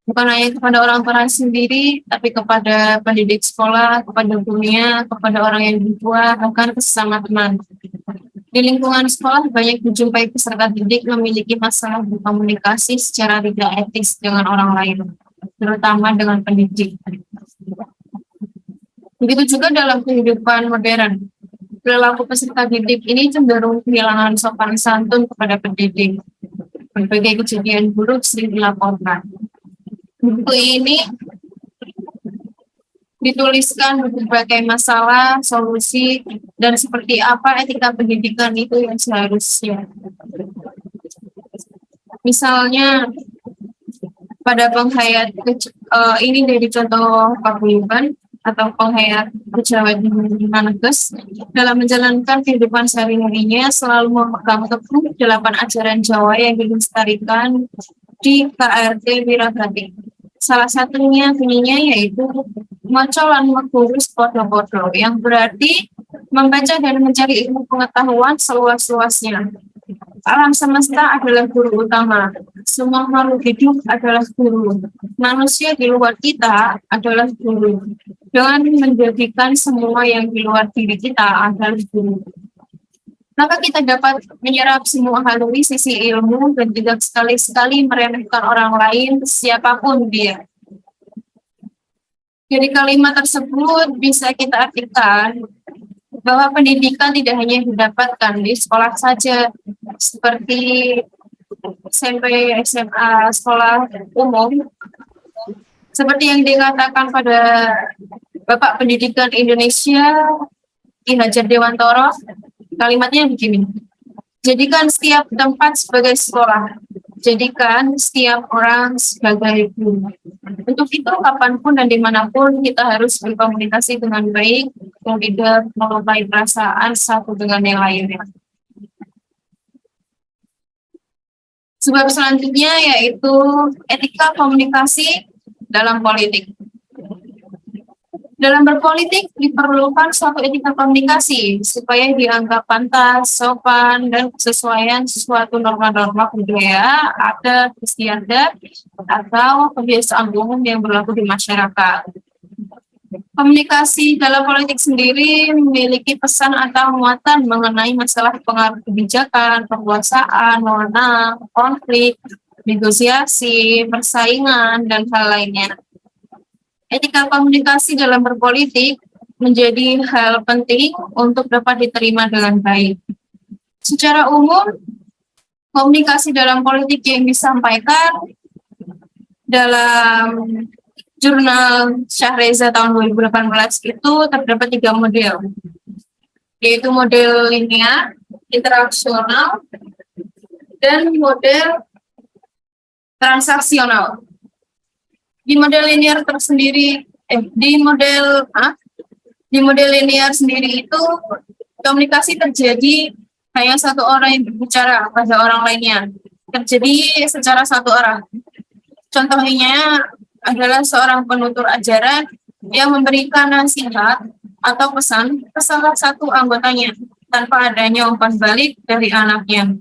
Bukan hanya kepada orang tua sendiri, tapi kepada pendidik sekolah, kepada gurunya, kepada orang yang lebih tua, bahkan ke sesama teman. Di lingkungan sekolah banyak dijumpai peserta didik memiliki masalah berkomunikasi secara tidak etis dengan orang lain, terutama dengan pendidik. Begitu juga dalam kehidupan modern. Perilaku peserta didik ini cenderung kehilangan sopan santun kepada pendidik. Berbagai kejadian buruk sering dilaporkan. Buku ini dituliskan berbagai masalah, solusi, dan seperti apa etika pendidikan itu yang seharusnya. Misalnya, pada penghayat ini dari contoh paguyuban atau penghayat Kejauhan Manekes, dalam menjalankan kehidupan sehari-harinya selalu memegang teguh 8 ajaran Jawa yang dilestarikan di KRT Wirabati. Salah satunya bunyinya yaitu maca lan meguru podo-podo, yang berarti membaca dan mencari ilmu pengetahuan seluas-luasnya. Alam semesta adalah guru utama. Semua makhluk hidup adalah guru. Manusia di luar kita adalah guru. Dengan menjadikan semua yang di luar diri kita adalah guru, maka kita dapat menyerap semua halui sisi ilmu dan tidak sekali-sekali meremehkan orang lain, siapapun dia. Dari kalimat tersebut bisa kita artikan bahwa pendidikan tidak hanya didapatkan di sekolah saja, seperti SMP, SMA, sekolah umum, Seperti yang dikatakan pada Bapak Pendidikan Indonesia, Ki Hajar Dewantoro, kalimatnya begini. Jadikan setiap tempat sebagai sekolah. Jadikan setiap orang sebagai guru. Untuk itu, kapanpun dan dimanapun kita harus berkomunikasi dengan baik dan tidak melukai perasaan satu dengan yang lainnya. Sebab selanjutnya yaitu etika komunikasi dalam politik. Dalam berpolitik diperlukan suatu etika komunikasi supaya dianggap pantas, sopan, dan kesesuaian sesuatu norma-norma budaya, adat, istiadat, atau kebiasaan umum yang berlaku di masyarakat. Komunikasi dalam politik sendiri memiliki pesan atau muatan mengenai masalah pengaruh kebijakan, kekuasaan, wewenang, konflik, negosiasi, persaingan, dan hal lainnya. Etika komunikasi dalam berpolitik menjadi hal penting untuk dapat diterima dengan baik. Secara umum, komunikasi dalam politik yang disampaikan dalam jurnal Syahreza tahun 2018 itu terdapat 3 model, yaitu model linear, interaksional, dan model transaksional. Di model linear tersendiri, di model linear sendiri itu komunikasi terjadi hanya satu orang yang berbicara pada orang lainnya, terjadi secara satu arah. Contohnya adalah seorang penutur ajaran yang memberikan nasihat atau pesan ke salah satu anggotanya tanpa adanya umpan balik dari anaknya,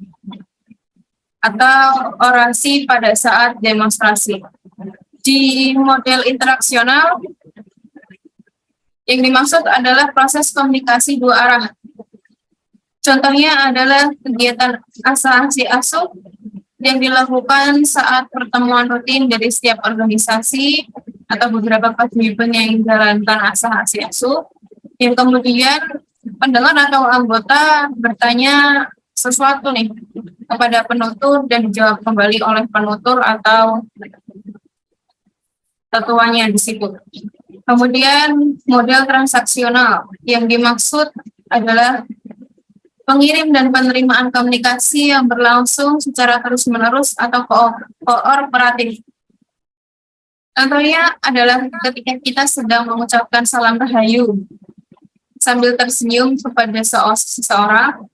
atau orasi pada saat demonstrasi. Di model interaksional, yang dimaksud adalah proses komunikasi 2 arah. Contohnya adalah kegiatan asa-asi asuh yang dilakukan saat pertemuan rutin dari setiap organisasi atau beberapa paguyuban yang menjalankan asa-asi asuh, yang kemudian pendengar atau anggota bertanya sesuatu nih kepada penutur dan dijawab kembali oleh penutur atau ketuanya di situ. Kemudian model transaksional yang dimaksud adalah pengirim dan penerimaan komunikasi yang berlangsung secara terus-menerus atau kooperatif. Contohnya adalah ketika kita sedang mengucapkan salam rahayu sambil tersenyum kepada seseorang,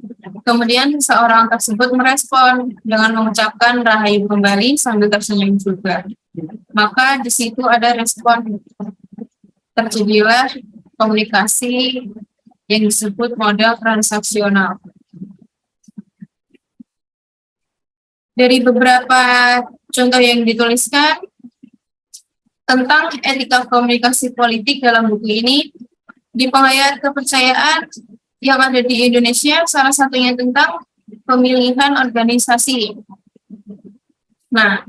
kemudian seseorang tersebut merespon dengan mengucapkan rahayu kembali sambil tersenyum juga. Maka di situ ada respon, terjadilah komunikasi yang disebut model transaksional. Dari beberapa contoh yang dituliskan tentang etika komunikasi politik dalam buku ini, di penghayat kepercayaan yang ada di Indonesia, salah satunya tentang pemilihan organisasi. Nah,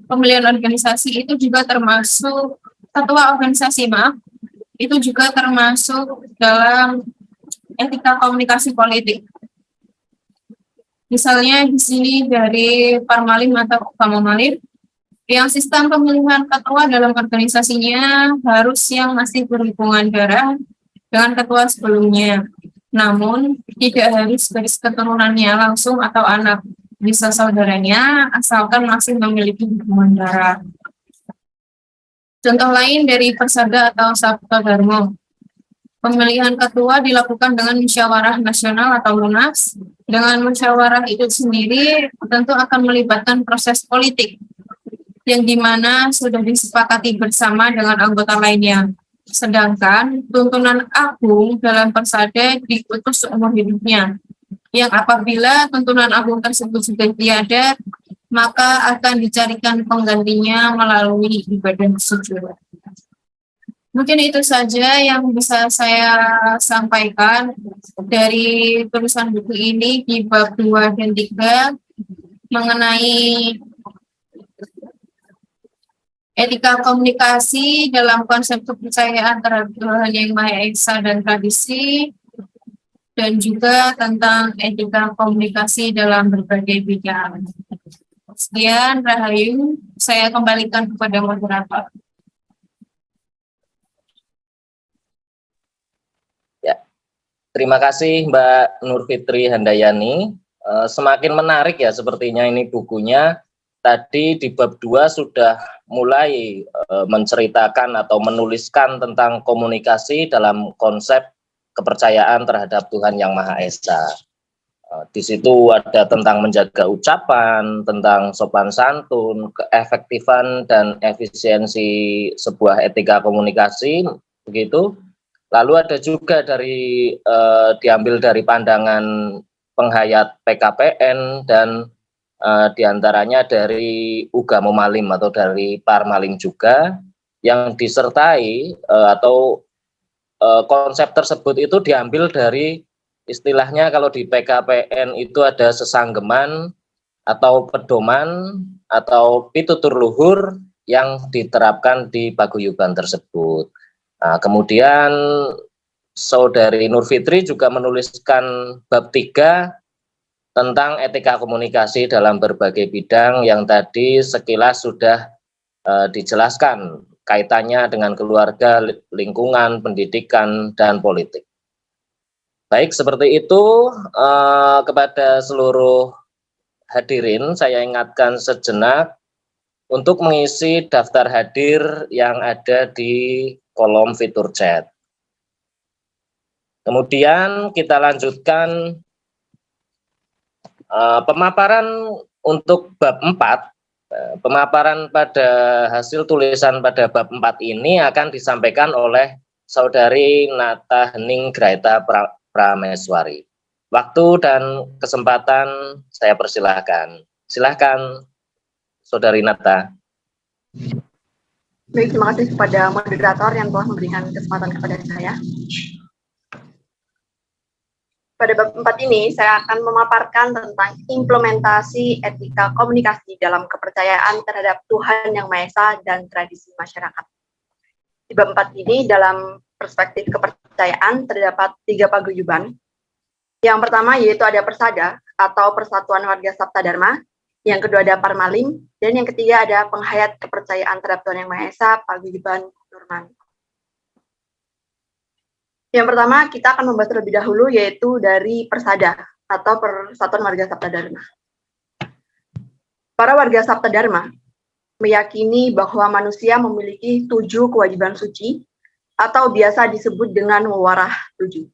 pemilihan organisasi itu juga termasuk ketua organisasi, itu juga termasuk dalam etika komunikasi politik. Misalnya di sini dari Parmalim atau Pamamalim, yang sistem pemilihan ketua dalam organisasinya harus yang masih berhubungan darah dengan ketua sebelumnya. Namun, tidak harus garis keturunannya langsung atau anak, bisa saudaranya, asalkan masih memiliki hubungan darah. Contoh lain dari Persada atau Sabta Dharma. Pemilihan ketua dilakukan dengan musyawarah nasional atau munas. Dengan musyawarah itu sendiri tentu akan melibatkan proses politik yang dimana sudah disepakati bersama dengan anggota lainnya. Sedangkan tuntunan agung dalam Persada diputus seumur hidupnya, yang apabila tuntunan agung tersebut sudah tiada, maka akan dicarikan penggantinya melalui ibadah sujud. Mungkin itu saja yang bisa saya sampaikan dari tulisan buku ini di bab 2 dan 3 mengenai etika komunikasi dalam konsep kepercayaan terhadap Tuhan Yang Maha Esa dan tradisi, dan juga tentang etika komunikasi dalam berbagai bidang. Sekian, Rahayu, saya kembalikan kepada moderator. Terima kasih Mbak Nur Fitri Handayani. Semakin menarik ya sepertinya ini bukunya. Tadi di bab 2 sudah mulai menceritakan atau menuliskan tentang komunikasi dalam konsep kepercayaan terhadap Tuhan Yang Maha Esa. Di situ ada tentang menjaga ucapan, tentang sopan santun, keefektifan dan efisiensi sebuah etika komunikasi, begitu. Lalu ada juga dari diambil dari pandangan penghayat PKPN dan diantaranya dari Uga Momalim atau dari Parmalim juga, yang disertai atau konsep tersebut itu diambil dari istilahnya kalau di PKPN itu ada sesanggeman atau pedoman atau pitutur luhur yang diterapkan di paguyuban tersebut. Nah, kemudian Saudari Nur Fitri juga menuliskan bab 3 tentang etika komunikasi dalam berbagai bidang yang tadi sekilas sudah dijelaskan kaitannya dengan keluarga, lingkungan, pendidikan, dan politik. Baik, seperti itu kepada seluruh hadirin saya ingatkan sejenak untuk mengisi daftar hadir yang ada di kolom fitur chat. Kemudian kita lanjutkan pemaparan untuk bab 4. Pemaparan pada hasil tulisan pada bab 4 ini akan disampaikan oleh Saudari Nata Hening Graita Prameswari. Waktu dan kesempatan saya persilahkan. Silahkan Saudari Nata. Baik, terima kasih kepada moderator yang telah memberikan kesempatan kepada saya. Pada bab 4 ini, saya akan memaparkan tentang implementasi etika komunikasi dalam kepercayaan terhadap Tuhan Yang Maha Esa dan tradisi masyarakat. Di bab 4 ini, dalam perspektif kepercayaan, terdapat 3 paguyuban. Yang pertama yaitu ada Persada, atau Persatuan Warga Sabta Dharma. Yang kedua ada Parmalim, dan yang ketiga ada Penghayat Kepercayaan terhadap Tuhan Yang Maha Esa, Paguyuban Nurman. Yang pertama, kita akan membahas terlebih dahulu yaitu dari Persada atau Persatuan Warga Sabta Dharma. Para warga Sabta Dharma meyakini bahwa manusia memiliki 7 kewajiban suci atau biasa disebut dengan Wewarah 7.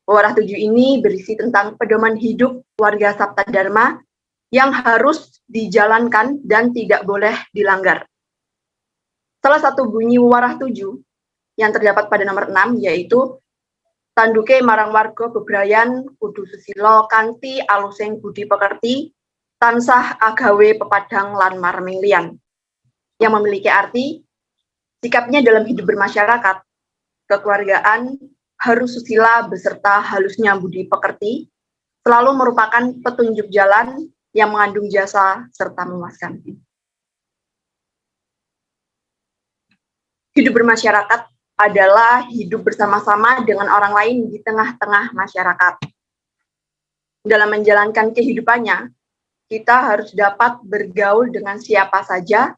Wewarah 7 ini berisi tentang pedoman hidup warga Sabta Dharma yang harus dijalankan dan tidak boleh dilanggar. Salah satu bunyi Wewarah 7 yang terdapat pada nomor 6 yaitu Tanduke marang warga bebrayan kudu susilo kanthi alusing budi pekerti tansah agawe pepadang lan marming liyan, yang memiliki arti sikapnya dalam hidup bermasyarakat, kekeluargaan harus susila beserta halusnya budi pekerti selalu merupakan petunjuk jalan yang mengandung jasa serta memuaskan. Hidup bermasyarakat adalah hidup bersama-sama dengan orang lain di tengah-tengah masyarakat. Dalam menjalankan kehidupannya, kita harus dapat bergaul dengan siapa saja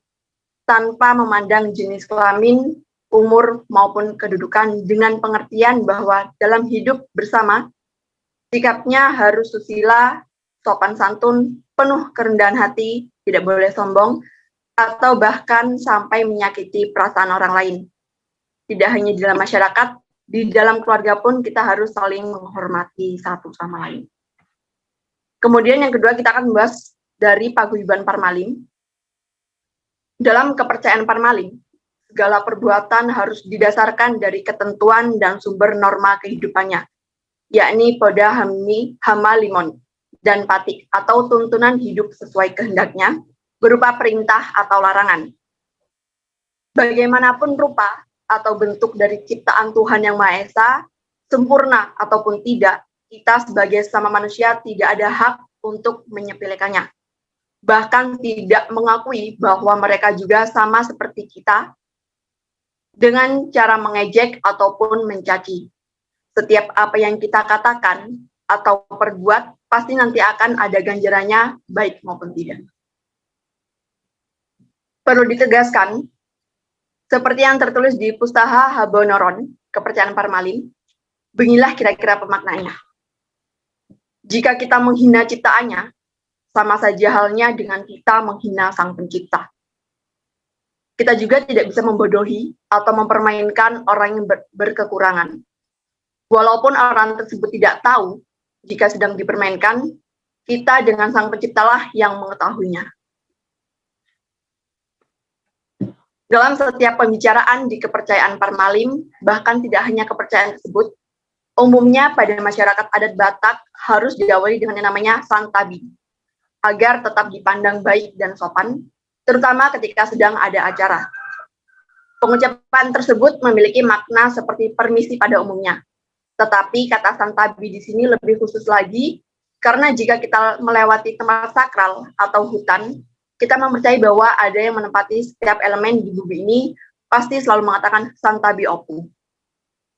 tanpa memandang jenis kelamin, umur, maupun kedudukan dengan pengertian bahwa dalam hidup bersama, sikapnya harus susila, sopan santun, penuh kerendahan hati, tidak boleh sombong, atau bahkan sampai menyakiti perasaan orang lain. Tidak hanya di dalam masyarakat, di dalam keluarga pun kita harus saling menghormati satu sama lain. Kemudian yang kedua kita akan membahas dari paguyuban Parmalim. Dalam kepercayaan Parmalim, segala perbuatan harus didasarkan dari ketentuan dan sumber norma kehidupannya, yakni poda hama limon dan patik atau tuntunan hidup sesuai kehendaknya berupa perintah atau larangan. Bagaimanapun rupa atau bentuk dari ciptaan Tuhan Yang Maha Esa, sempurna ataupun tidak, kita sebagai sesama manusia tidak ada hak untuk menyepelekannya. Bahkan tidak mengakui bahwa mereka juga sama seperti kita dengan cara mengejek ataupun mencaci. Setiap apa yang kita katakan atau perbuat pasti nanti akan ada ganjarannya, baik maupun tidak. Perlu ditegaskan, seperti yang tertulis di Pustaha Habonoron, Kepercayaan Parmalim, Beginilah kira-kira pemaknanya. Jika kita menghina ciptaannya, sama saja halnya dengan kita menghina Sang Pencipta. Kita juga tidak bisa membodohi atau mempermainkan orang yang berkekurangan. Walaupun orang tersebut tidak tahu jika sedang dipermainkan, kita dengan Sang Penciptalah yang mengetahuinya. Dalam setiap pembicaraan di kepercayaan Parmalim, bahkan tidak hanya kepercayaan tersebut, umumnya pada masyarakat adat Batak harus diawali dengan yang namanya santabi, agar tetap dipandang baik dan sopan, terutama ketika sedang ada acara. Pengucapan tersebut memiliki makna seperti permisi pada umumnya, tetapi kata santabi di sini lebih khusus lagi, karena jika kita melewati tempat sakral atau hutan, kita mempercayai bahwa ada yang menempati setiap elemen di bumi ini pasti selalu mengatakan santabi opu.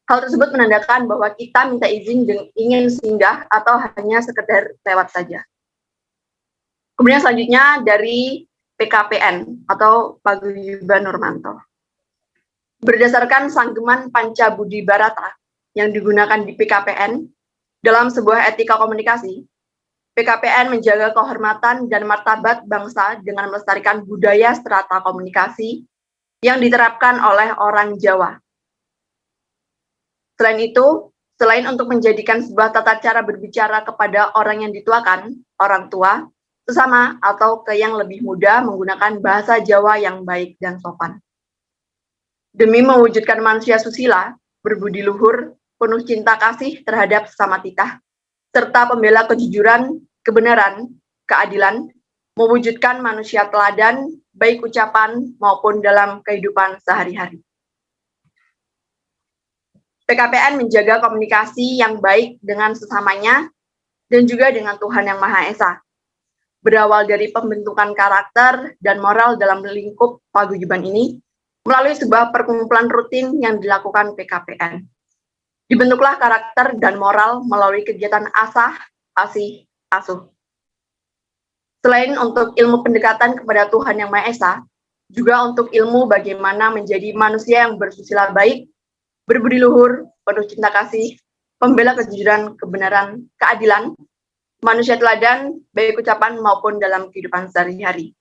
Hal tersebut menandakan bahwa kita minta izin ingin singgah atau hanya sekedar lewat saja. Kemudian selanjutnya dari PKPN atau Paguyuban Nurmanto. Berdasarkan Sanggeman Panca Budi Barata yang digunakan di PKPN dalam sebuah etika komunikasi, PKPN menjaga kehormatan dan martabat bangsa dengan melestarikan budaya strata komunikasi yang diterapkan oleh orang Jawa. Selain itu, selain untuk menjadikan sebuah tata cara berbicara kepada orang yang dituakan, orang tua, sesama atau ke yang lebih muda menggunakan bahasa Jawa yang baik dan sopan. Demi mewujudkan manusia susila, berbudi luhur, penuh cinta kasih terhadap sesama titah, serta pembela kejujuran, kebenaran, keadilan, mewujudkan manusia teladan, baik ucapan maupun dalam kehidupan sehari-hari. PKPN menjaga komunikasi yang baik dengan sesamanya dan juga dengan Tuhan Yang Maha Esa. Berawal dari pembentukan karakter dan moral dalam lingkup paguyuban ini, melalui sebuah perkumpulan rutin yang dilakukan PKPN. Dibentuklah karakter dan moral melalui kegiatan asah, asih, asuh. Selain untuk ilmu pendekatan kepada Tuhan Yang Maha Esa, juga untuk ilmu bagaimana menjadi manusia yang bersusila baik, berbudi luhur, penuh cinta kasih, pembela kejujuran, kebenaran, keadilan, manusia teladan, baik ucapan maupun dalam kehidupan sehari-hari.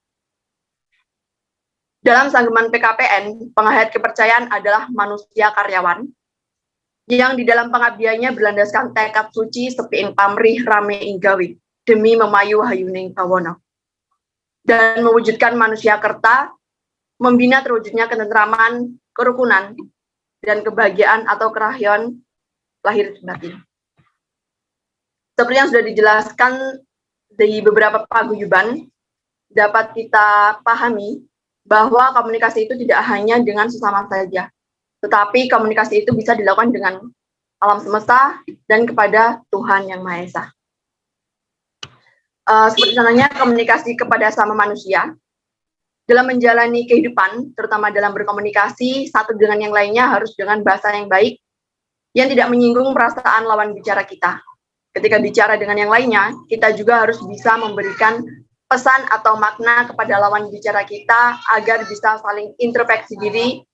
Dalam Sanggeman PKPN, penghayat kepercayaan adalah manusia karyawan, yang di dalam pengabdiannya berlandaskan tekad suci sepi ing pamrih rame ing gawe, demi memayu hayuning pawono. Dan mewujudkan manusia kerta, membina terwujudnya ketentraman, kerukunan, dan kebahagiaan atau kerahian lahir batin. Seperti yang sudah dijelaskan di beberapa paguyuban, dapat kita pahami bahwa komunikasi itu tidak hanya dengan sesama saja, tetapi komunikasi itu bisa dilakukan dengan alam semesta dan kepada Tuhan Yang Maha Esa. Seperti contohnya komunikasi kepada sama manusia, dalam menjalani kehidupan, terutama dalam berkomunikasi, satu dengan yang lainnya harus dengan bahasa yang baik, yang tidak menyinggung perasaan lawan bicara kita. Ketika bicara dengan yang lainnya, kita juga harus bisa memberikan pesan atau makna kepada lawan bicara kita agar bisa saling introspeksi diri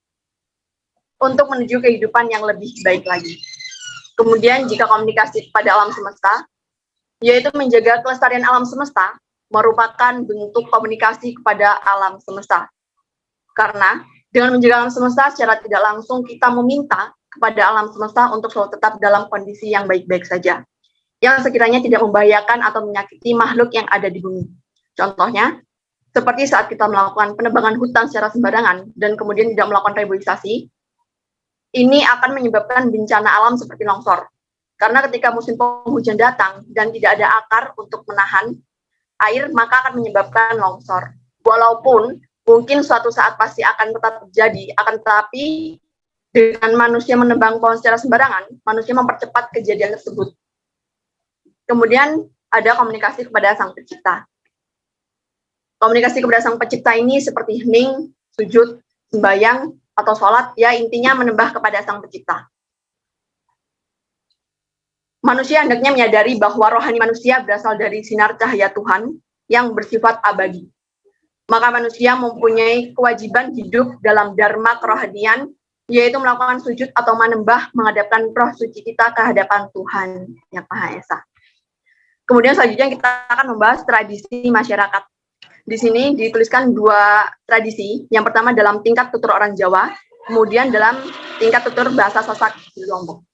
untuk menuju kehidupan yang lebih baik lagi. Kemudian jika komunikasi kepada alam semesta, yaitu menjaga kelestarian alam semesta, merupakan bentuk komunikasi kepada alam semesta. Karena dengan menjaga alam semesta secara tidak langsung kita meminta kepada alam semesta untuk selalu tetap dalam kondisi yang baik-baik saja, yang sekiranya tidak membahayakan atau menyakiti makhluk yang ada di bumi. Contohnya, seperti saat kita melakukan penebangan hutan secara sembarangan dan kemudian tidak melakukan reboisasi, ini akan menyebabkan bencana alam seperti longsor. Karena ketika musim penghujan datang dan tidak ada akar untuk menahan air, maka akan menyebabkan longsor. Walaupun mungkin suatu saat pasti akan tetap terjadi, akan tetapi dengan manusia menebang pohon secara sembarangan, manusia mempercepat kejadian tersebut. Kemudian ada komunikasi kepada Sang Pencipta. Komunikasi kepada Sang Pencipta ini seperti hening, sujud, sembahyang, atau sholat, ya intinya menyembah kepada Sang Pencipta. Manusia hendaknya menyadari bahwa rohani manusia berasal dari sinar cahaya Tuhan yang bersifat abadi. Maka manusia mempunyai kewajiban hidup dalam dharma kerohanian yaitu melakukan sujud atau manembah menghadapkan roh suci kita ke hadapan Tuhan Yang Maha Esa. Kemudian selanjutnya kita akan membahas tradisi masyarakat. Di sini dituliskan 2 tradisi. Yang pertama dalam tingkat tutur orang Jawa, kemudian dalam tingkat tutur bahasa Sasak di Lombok.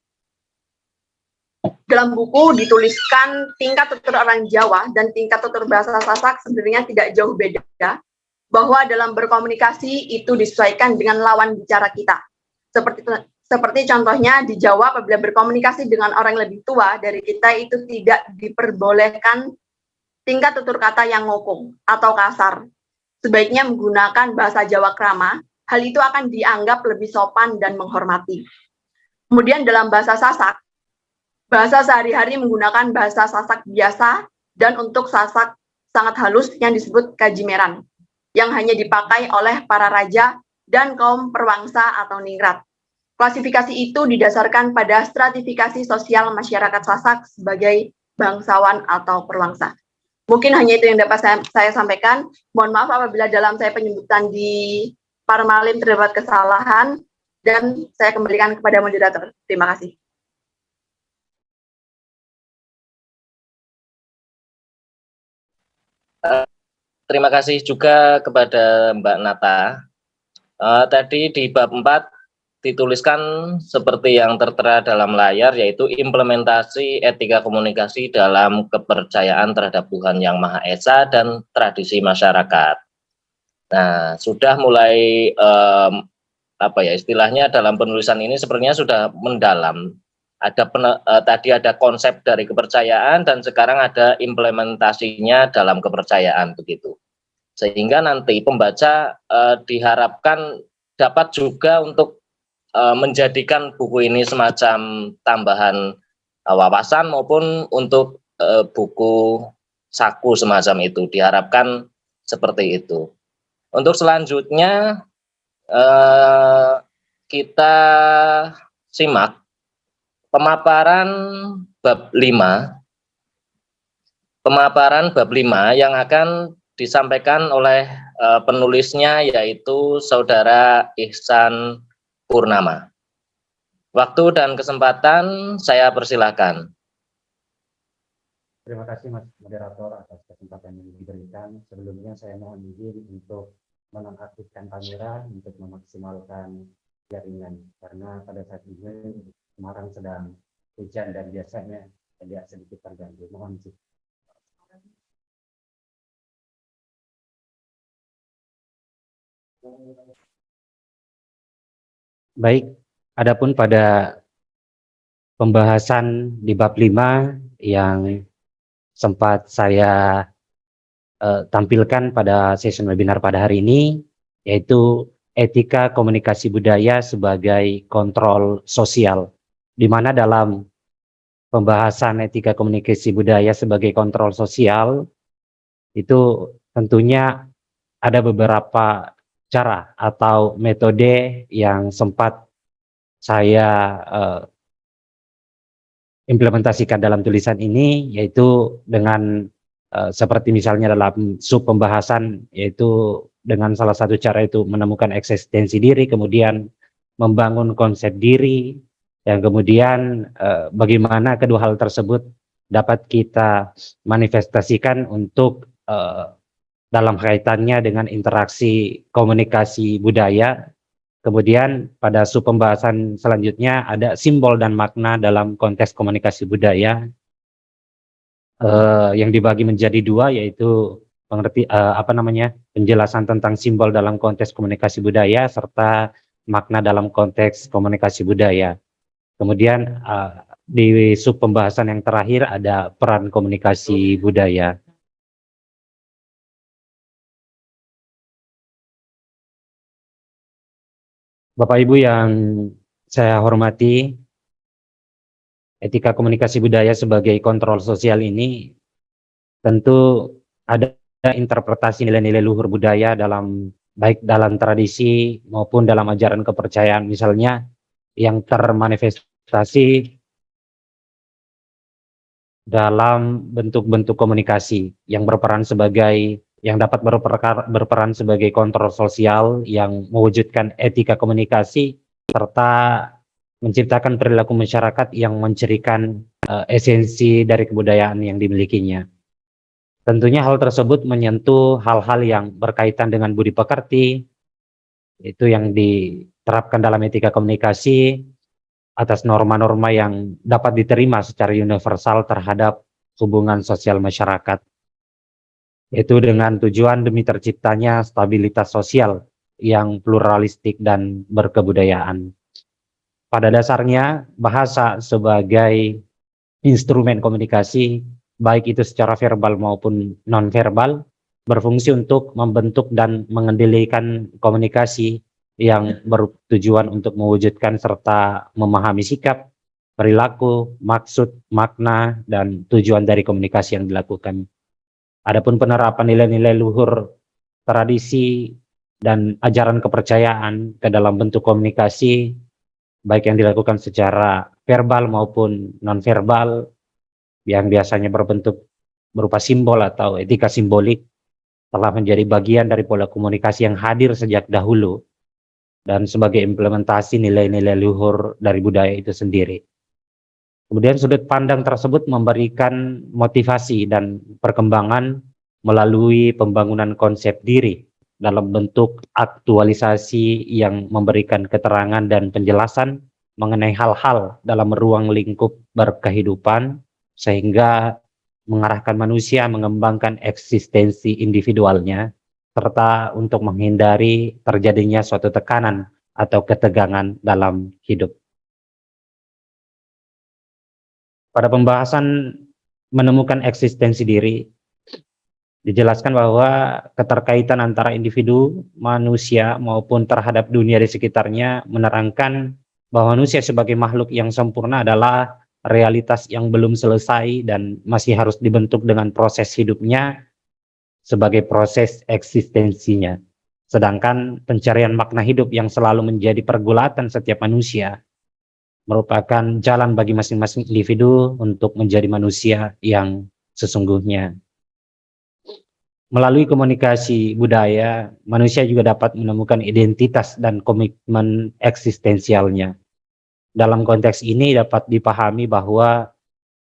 Dalam buku dituliskan tingkat tutur orang Jawa dan tingkat tutur bahasa Sasak sebenarnya tidak jauh beda, bahwa dalam berkomunikasi itu disesuaikan dengan lawan bicara kita. Seperti contohnya di Jawa, apabila berkomunikasi dengan orang yang lebih tua dari kita itu tidak diperbolehkan tingkat tutur kata yang ngokong atau kasar. Sebaiknya menggunakan bahasa Jawa krama, hal itu akan dianggap lebih sopan dan menghormati. Kemudian dalam bahasa Sasak, bahasa sehari-hari menggunakan bahasa Sasak biasa dan untuk Sasak sangat halus yang disebut kajimeran, yang hanya dipakai oleh para raja dan kaum perwangsa atau ningrat. Klasifikasi itu didasarkan pada stratifikasi sosial masyarakat Sasak sebagai bangsawan atau perwangsa. Mungkin hanya itu yang dapat saya sampaikan. Mohon maaf apabila dalam saya penyebutan di Parmalin terdapat kesalahan, dan saya kembalikan kepada moderator. Terima kasih. Terima kasih juga kepada Mbak Nata. Tadi di bab 4 dituliskan seperti yang tertera dalam layar, yaitu implementasi etika komunikasi dalam kepercayaan terhadap Tuhan Yang Maha Esa dan tradisi masyarakat. Nah, sudah mulai istilahnya dalam penulisan ini sepertinya sudah mendalam. Tadi ada konsep dari kepercayaan dan sekarang ada implementasinya dalam kepercayaan begitu. Sehingga nanti pembaca diharapkan dapat juga untuk menjadikan buku ini semacam tambahan wawasan maupun untuk buku saku semacam itu. Diharapkan seperti itu. Untuk selanjutnya kita simak pemaparan bab 5. Pemaparan bab 5 yang akan disampaikan oleh penulisnya, yaitu Saudara Ihsan Purnama. Waktu dan kesempatan saya persilakan. Terima kasih Mas Moderator atas kesempatan yang diberikan. Sebelumnya saya mohon izin untuk menonaktifkan kamera untuk memaksimalkan jaringan, karena pada saat ini Semarang sedang hujan dan biasanya agak sedikit terganggu. Mohon izin. Baik, adapun pada pembahasan di bab 5 yang sempat saya tampilkan pada sesi webinar pada hari ini, yaitu etika komunikasi budaya sebagai kontrol sosial, di mana dalam pembahasan etika komunikasi budaya sebagai kontrol sosial itu tentunya ada beberapa cara atau metode yang sempat saya implementasikan dalam tulisan ini, yaitu dengan seperti misalnya dalam sub pembahasan, yaitu dengan salah satu cara itu menemukan eksistensi diri, kemudian membangun konsep diri, yang kemudian bagaimana kedua hal tersebut dapat kita manifestasikan untuk dalam kaitannya dengan interaksi komunikasi budaya. Kemudian pada sub pembahasan selanjutnya ada simbol dan makna dalam konteks komunikasi budaya, yang dibagi menjadi 2, yaitu penjelasan tentang simbol dalam konteks komunikasi budaya serta makna dalam konteks komunikasi budaya. Kemudian di sub pembahasan yang terakhir ada peran komunikasi budaya. Bapak Ibu yang saya hormati, etika komunikasi budaya sebagai kontrol sosial ini tentu ada interpretasi nilai-nilai luhur budaya dalam baik dalam tradisi maupun dalam ajaran kepercayaan, misalnya yang termanifestasi dalam bentuk-bentuk komunikasi yang dapat berperan sebagai kontrol sosial yang mewujudkan etika komunikasi serta menciptakan perilaku masyarakat yang mencirikan esensi dari kebudayaan yang dimilikinya. Tentunya hal tersebut menyentuh hal-hal yang berkaitan dengan budi pekerti, itu yang diterapkan dalam etika komunikasi atas norma-norma yang dapat diterima secara universal terhadap hubungan sosial masyarakat. Itu dengan tujuan demi terciptanya stabilitas sosial yang pluralistik dan berkebudayaan. Pada dasarnya, bahasa sebagai instrumen komunikasi, baik itu secara verbal maupun non-verbal, berfungsi untuk membentuk dan mengendalikan komunikasi yang bertujuan untuk mewujudkan serta memahami sikap, perilaku, maksud, makna, dan tujuan dari komunikasi yang dilakukan. Adapun penerapan nilai-nilai luhur, tradisi, dan ajaran kepercayaan ke dalam bentuk komunikasi, baik yang dilakukan secara verbal maupun non-verbal, yang biasanya berbentuk berupa simbol atau etika simbolik, telah menjadi bagian dari pola komunikasi yang hadir sejak dahulu dan sebagai implementasi nilai-nilai luhur dari budaya itu sendiri. Kemudian sudut pandang tersebut memberikan motivasi dan perkembangan melalui pembangunan konsep diri dalam bentuk aktualisasi yang memberikan keterangan dan penjelasan mengenai hal-hal dalam ruang lingkup berkehidupan, sehingga mengarahkan manusia mengembangkan eksistensi individualnya, serta untuk menghindari terjadinya suatu tekanan atau ketegangan dalam hidup. Pada pembahasan menemukan eksistensi diri, dijelaskan bahwa keterkaitan antara individu, manusia, maupun terhadap dunia di sekitarnya menerangkan bahwa manusia sebagai makhluk yang sempurna adalah realitas yang belum selesai dan masih harus dibentuk dengan proses hidupnya sebagai proses eksistensinya. Sedangkan pencarian makna hidup yang selalu menjadi pergulatan setiap manusia merupakan jalan bagi masing-masing individu untuk menjadi manusia yang sesungguhnya. Melalui komunikasi budaya, manusia juga dapat menemukan identitas dan komitmen eksistensialnya. Dalam konteks ini dapat dipahami bahwa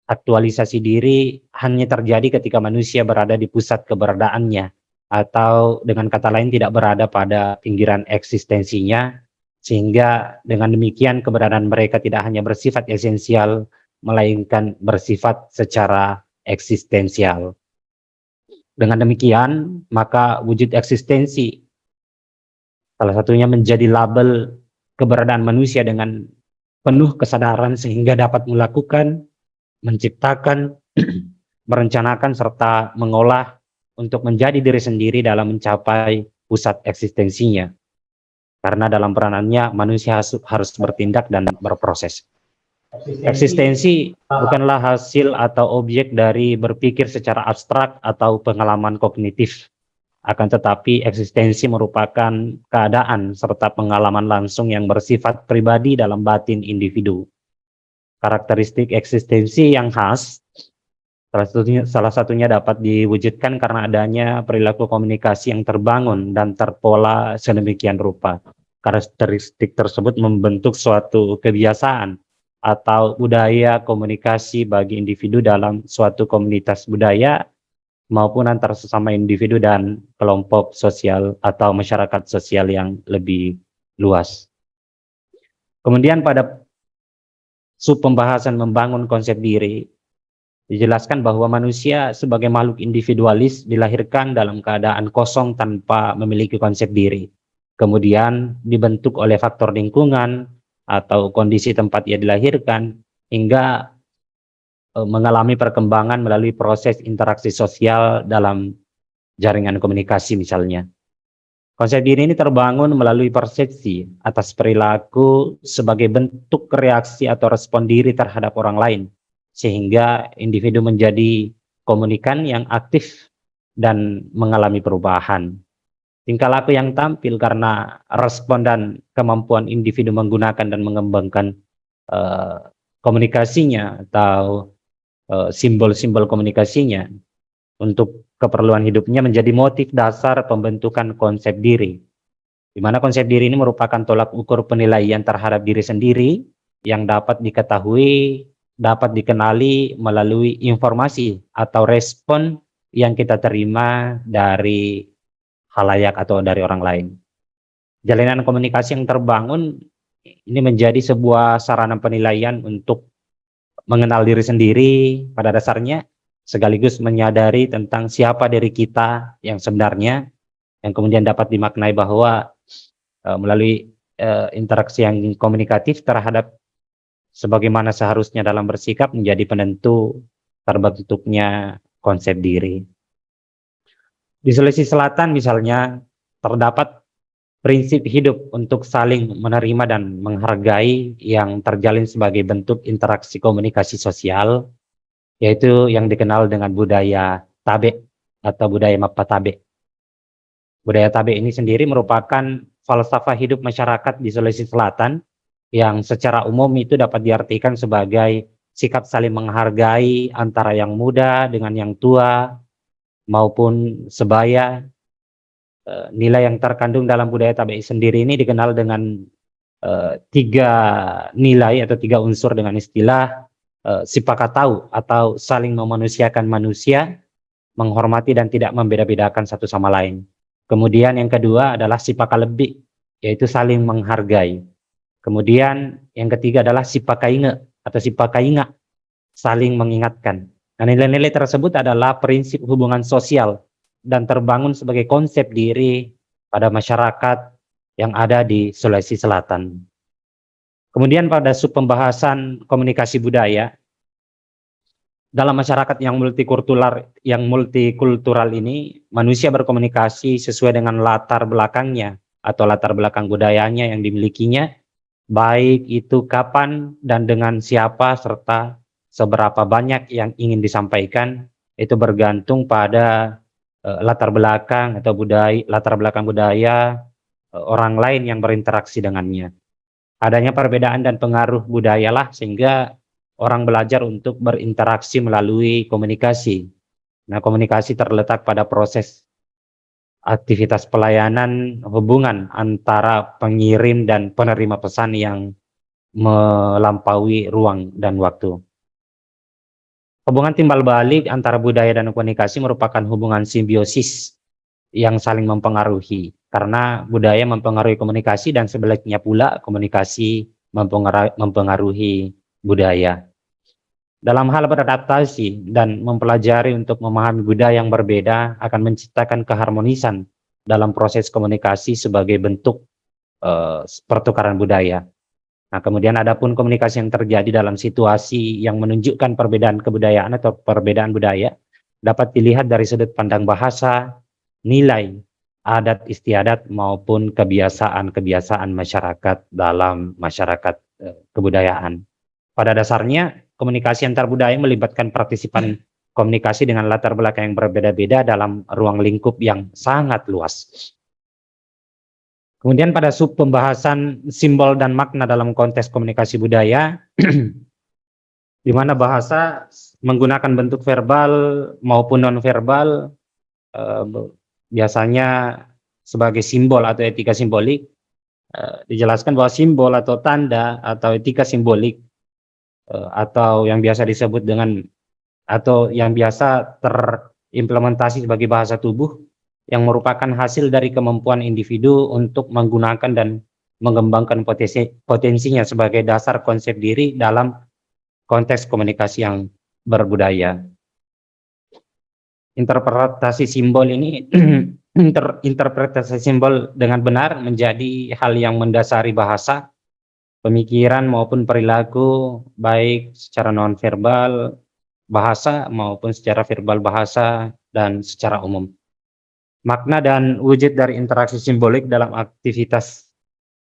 aktualisasi diri hanya terjadi ketika manusia berada di pusat keberadaannya, atau dengan kata lain tidak berada pada pinggiran eksistensinya, sehingga dengan demikian keberadaan mereka tidak hanya bersifat esensial, melainkan bersifat secara eksistensial. Dengan demikian, maka wujud eksistensi salah satunya menjadi label keberadaan manusia dengan penuh kesadaran sehingga dapat melakukan, menciptakan, merencanakan, serta mengolah untuk menjadi diri sendiri dalam mencapai pusat eksistensinya. Karena dalam peranannya manusia harus bertindak dan berproses. Eksistensi bukanlah hasil atau objek dari berpikir secara abstrak atau pengalaman kognitif. Akan tetapi eksistensi merupakan keadaan serta pengalaman langsung yang bersifat pribadi dalam batin individu. Karakteristik eksistensi yang khas salah satunya dapat diwujudkan karena adanya perilaku komunikasi yang terbangun dan terpola sedemikian rupa. Karakteristik tersebut membentuk suatu kebiasaan atau budaya komunikasi bagi individu dalam suatu komunitas budaya maupun antar sesama individu dan kelompok sosial atau masyarakat sosial yang lebih luas. Kemudian pada sub pembahasan membangun konsep diri, dijelaskan bahwa manusia sebagai makhluk individualis dilahirkan dalam keadaan kosong tanpa memiliki konsep diri. Kemudian dibentuk oleh faktor lingkungan atau kondisi tempat ia dilahirkan hingga mengalami perkembangan melalui proses interaksi sosial dalam jaringan komunikasi misalnya. Konsep diri ini terbangun melalui persepsi atas perilaku sebagai bentuk reaksi atau respon diri terhadap orang lain, sehingga individu menjadi komunikan yang aktif dan mengalami perubahan. Tingkah laku yang tampil karena respon dan kemampuan individu menggunakan dan mengembangkan komunikasinya atau simbol-simbol komunikasinya untuk keperluan hidupnya menjadi motif dasar pembentukan konsep diri. di mana konsep diri ini merupakan tolak ukur penilaian terhadap diri sendiri yang dapat diketahui, dapat dikenali melalui informasi atau respon yang kita terima dari khalayak atau dari orang lain. Jalinan komunikasi yang terbangun ini menjadi sebuah sarana penilaian untuk mengenal diri sendiri pada dasarnya, sekaligus menyadari tentang siapa diri kita yang sebenarnya, yang kemudian dapat dimaknai bahwa melalui interaksi yang komunikatif terhadap sebagaimana seharusnya dalam bersikap menjadi penentu terbentuknya konsep diri. Di Sulawesi Selatan misalnya terdapat prinsip hidup untuk saling menerima dan menghargai yang terjalin sebagai bentuk interaksi komunikasi sosial, yaitu yang dikenal dengan budaya Tabe atau budaya Mapatabe. Budaya Tabe ini sendiri merupakan falsafah hidup masyarakat di Sulawesi Selatan yang secara umum itu dapat diartikan sebagai sikap saling menghargai antara yang muda dengan yang tua maupun sebaya. Nilai yang terkandung dalam budaya Tabe sendiri ini dikenal dengan 3 nilai atau 3 unsur dengan istilah sipakatau atau saling memanusiakan manusia, menghormati dan tidak membeda-bedakan satu sama lain. Kemudian yang kedua adalah sipakalebih, yaitu saling menghargai. Kemudian yang ketiga adalah sipakainga atau sipakainga, saling mengingatkan. Nah, nilai-nilai tersebut adalah prinsip hubungan sosial dan terbangun sebagai konsep diri pada masyarakat yang ada di Sulawesi Selatan. Kemudian pada sub pembahasan komunikasi budaya, dalam masyarakat yang multikultural ini, manusia berkomunikasi sesuai dengan latar belakangnya atau latar belakang budayanya yang dimilikinya, baik itu kapan dan dengan siapa serta seberapa banyak yang ingin disampaikan, itu bergantung pada latar belakang atau latar belakang budaya orang lain yang berinteraksi dengannya. Adanya perbedaan dan pengaruh budayalah sehingga orang belajar untuk berinteraksi melalui komunikasi. Nah, komunikasi terletak pada proses aktivitas pelayanan hubungan antara pengirim dan penerima pesan yang melampaui ruang dan waktu. Hubungan timbal balik antara budaya dan komunikasi merupakan hubungan simbiosis yang saling mempengaruhi, karena budaya mempengaruhi komunikasi dan sebaliknya pula komunikasi mempengaruhi budaya. Dalam hal beradaptasi dan mempelajari untuk memahami budaya yang berbeda akan menciptakan keharmonisan dalam proses komunikasi sebagai bentuk pertukaran budaya. Nah, kemudian adapun komunikasi yang terjadi dalam situasi yang menunjukkan perbedaan kebudayaan atau perbedaan budaya dapat dilihat dari sudut pandang bahasa, nilai, adat istiadat maupun kebiasaan-kebiasaan masyarakat dalam masyarakat kebudayaan. Pada dasarnya, komunikasi antar budaya melibatkan partisipan komunikasi dengan latar belakang yang berbeda-beda dalam ruang lingkup yang sangat luas. Kemudian pada sub pembahasan simbol dan makna dalam konteks komunikasi budaya, di mana bahasa menggunakan bentuk verbal maupun non-verbal, biasanya sebagai simbol atau etika simbolik, dijelaskan bahwa simbol atau tanda atau etika simbolik atau yang biasa disebut dengan atau yang biasa terimplementasi sebagai bahasa tubuh yang merupakan hasil dari kemampuan individu untuk menggunakan dan mengembangkan potensinya sebagai dasar konsep diri dalam konteks komunikasi yang berbudaya. Interpretasi simbol ini interpretasi simbol dengan benar menjadi hal yang mendasari bahasa, pemikiran maupun perilaku baik secara nonverbal bahasa maupun secara verbal bahasa dan secara umum. Makna dan wujud dari interaksi simbolik dalam aktivitas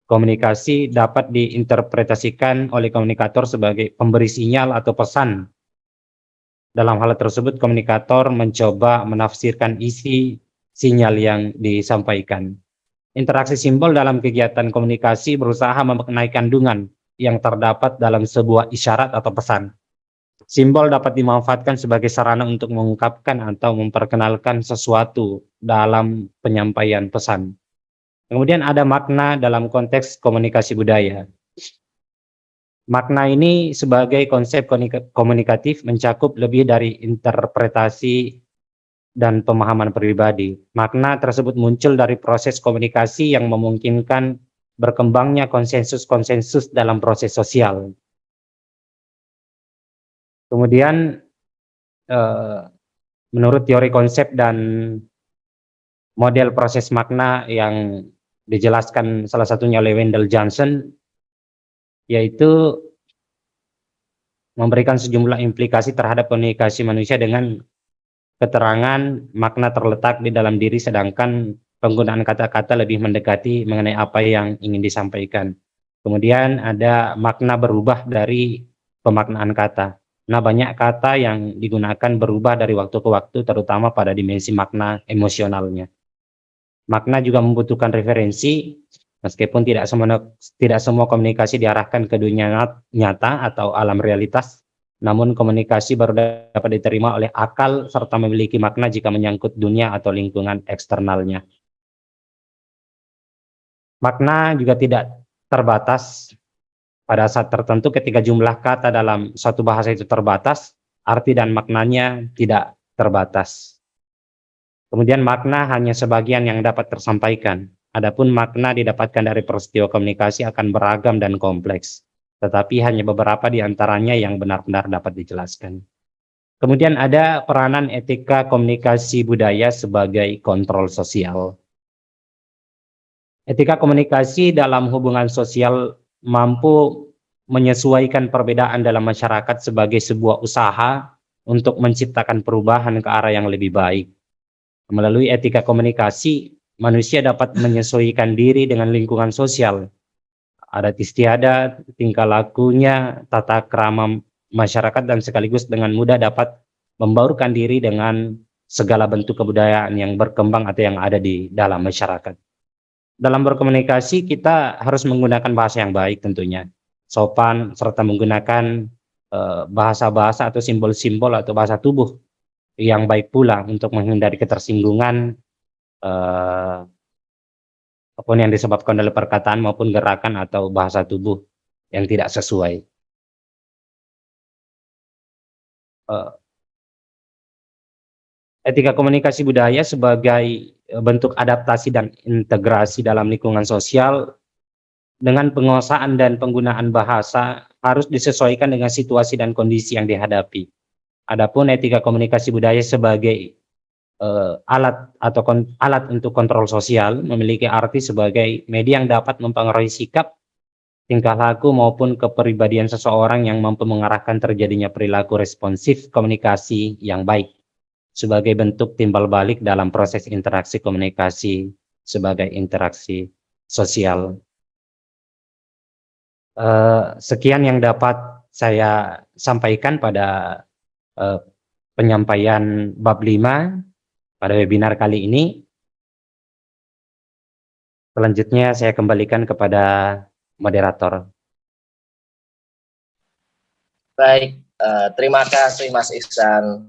komunikasi dapat diinterpretasikan oleh komunikator sebagai pemberi sinyal atau pesan. Dalam hal tersebut, komunikator mencoba menafsirkan isi sinyal yang disampaikan. Interaksi simbol dalam kegiatan komunikasi berusaha memaknai kandungan yang terdapat dalam sebuah isyarat atau pesan. Simbol dapat dimanfaatkan sebagai sarana untuk mengungkapkan atau memperkenalkan sesuatu dalam penyampaian pesan. Kemudian ada makna dalam konteks komunikasi budaya. Makna ini sebagai konsep komunikatif mencakup lebih dari interpretasi dan pemahaman pribadi. Makna tersebut muncul dari proses komunikasi yang memungkinkan berkembangnya konsensus-konsensus dalam proses sosial. Kemudian menurut teori konsep dan model proses makna yang dijelaskan salah satunya oleh Wendell Johnson, yaitu memberikan sejumlah implikasi terhadap komunikasi manusia dengan keterangan makna terletak di dalam diri, sedangkan penggunaan kata-kata lebih mendekati mengenai apa yang ingin disampaikan. Kemudian ada makna berubah dari pemaknaan kata. Nah, banyak kata yang digunakan berubah dari waktu ke waktu, terutama pada dimensi makna emosionalnya. Makna juga membutuhkan referensi, meskipun tidak semua komunikasi diarahkan ke dunia nyata atau alam realitas, namun komunikasi baru dapat diterima oleh akal serta memiliki makna jika menyangkut dunia atau lingkungan eksternalnya. Makna juga tidak terbatas. Pada saat tertentu ketika jumlah kata dalam suatu bahasa itu terbatas, arti dan maknanya tidak terbatas. Kemudian makna hanya sebagian yang dapat tersampaikan. Adapun makna didapatkan dari peristiwa komunikasi akan beragam dan kompleks, tetapi hanya beberapa di antaranya yang benar-benar dapat dijelaskan. Kemudian ada peranan etika komunikasi budaya sebagai kontrol sosial. Etika komunikasi dalam hubungan sosial mampu menyesuaikan perbedaan dalam masyarakat sebagai sebuah usaha untuk menciptakan perubahan ke arah yang lebih baik. Melalui etika komunikasi, manusia dapat menyesuaikan diri dengan lingkungan sosial, adat istiadat, tingkah lakunya, tata krama masyarakat, dan sekaligus dengan mudah dapat membaurkan diri dengan segala bentuk kebudayaan yang berkembang atau yang ada di dalam masyarakat. Dalam berkomunikasi, kita harus menggunakan bahasa yang baik tentunya, sopan, serta menggunakan bahasa-bahasa atau simbol-simbol atau bahasa tubuh yang baik pula untuk menghindari ketersinggungan apapun yang disebabkan oleh perkataan maupun gerakan atau bahasa tubuh yang tidak sesuai. Etika komunikasi budaya sebagai bentuk adaptasi dan integrasi dalam lingkungan sosial dengan penguasaan dan penggunaan bahasa harus disesuaikan dengan situasi dan kondisi yang dihadapi. Adapun etika komunikasi budaya sebagai alat untuk kontrol sosial memiliki arti sebagai media yang dapat mempengaruhi sikap, tingkah laku maupun kepribadian seseorang yang mampu mengarahkan terjadinya perilaku responsif komunikasi yang baik sebagai bentuk timbal balik dalam proses interaksi komunikasi sebagai interaksi sosial. Sekian yang dapat saya sampaikan pada penyampaian bab 5 pada webinar kali ini. Selanjutnya saya kembalikan kepada moderator. Baik, terima kasih Mas Ihsan.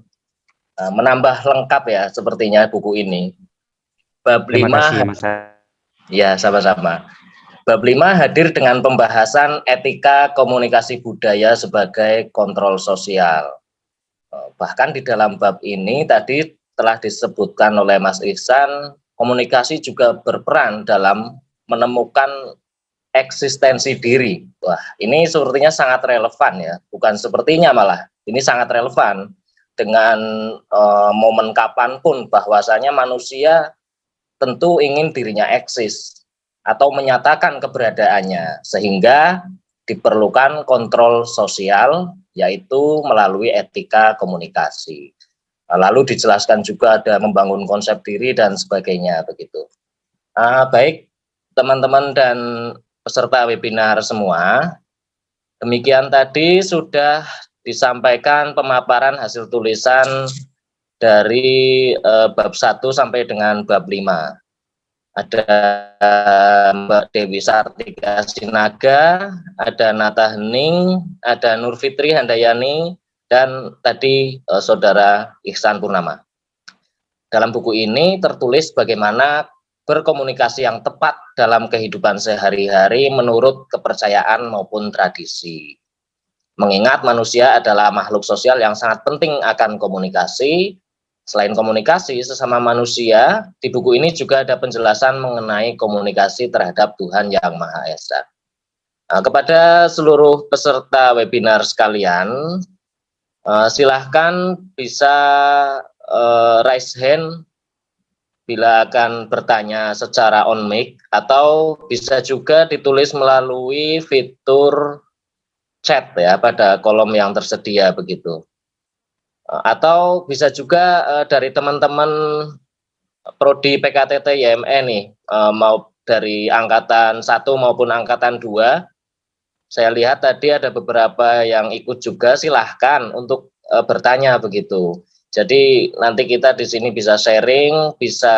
Menambah lengkap ya sepertinya buku ini. Bab 5. Terima kasih Mas. Ya, sama-sama. Bab 5 hadir dengan pembahasan etika komunikasi budaya sebagai kontrol sosial. Bahkan di dalam bab ini tadi telah disebutkan oleh Mas Ihsan, komunikasi juga berperan dalam menemukan eksistensi diri. Wah, ini sepertinya sangat relevan ya, bukan sepertinya malah, ini sangat relevan dengan momen kapanpun bahwasanya manusia tentu ingin dirinya eksis atau menyatakan keberadaannya, sehingga diperlukan kontrol sosial, yaitu melalui etika komunikasi. Lalu dijelaskan juga ada membangun konsep diri dan sebagainya begitu. Baik teman-teman dan peserta webinar semua, demikian tadi sudah disampaikan pemaparan hasil tulisan dari bab 1 sampai dengan bab 5. Ada Mbak Dewi Sartika Sinaga, ada Nata Hening, ada Nur Fitri Handayani, dan tadi Saudara Ihsan Purnama. Dalam buku ini tertulis bagaimana berkomunikasi yang tepat dalam kehidupan sehari-hari menurut kepercayaan maupun tradisi. Mengingat manusia adalah makhluk sosial yang sangat penting akan komunikasi. Selain komunikasi sesama manusia, di buku ini juga ada penjelasan mengenai komunikasi terhadap Tuhan Yang Maha Esa. Nah, kepada seluruh peserta webinar sekalian, silahkan bisa raise hand bila akan bertanya secara on mic, atau bisa juga ditulis melalui fitur chat ya pada kolom yang tersedia begitu. Atau bisa juga dari teman-teman prodi PKTT YME nih, mau dari angkatan 1 maupun angkatan 2. Saya lihat tadi ada beberapa yang ikut juga, silahkan untuk bertanya begitu. Jadi nanti kita di sini bisa sharing, bisa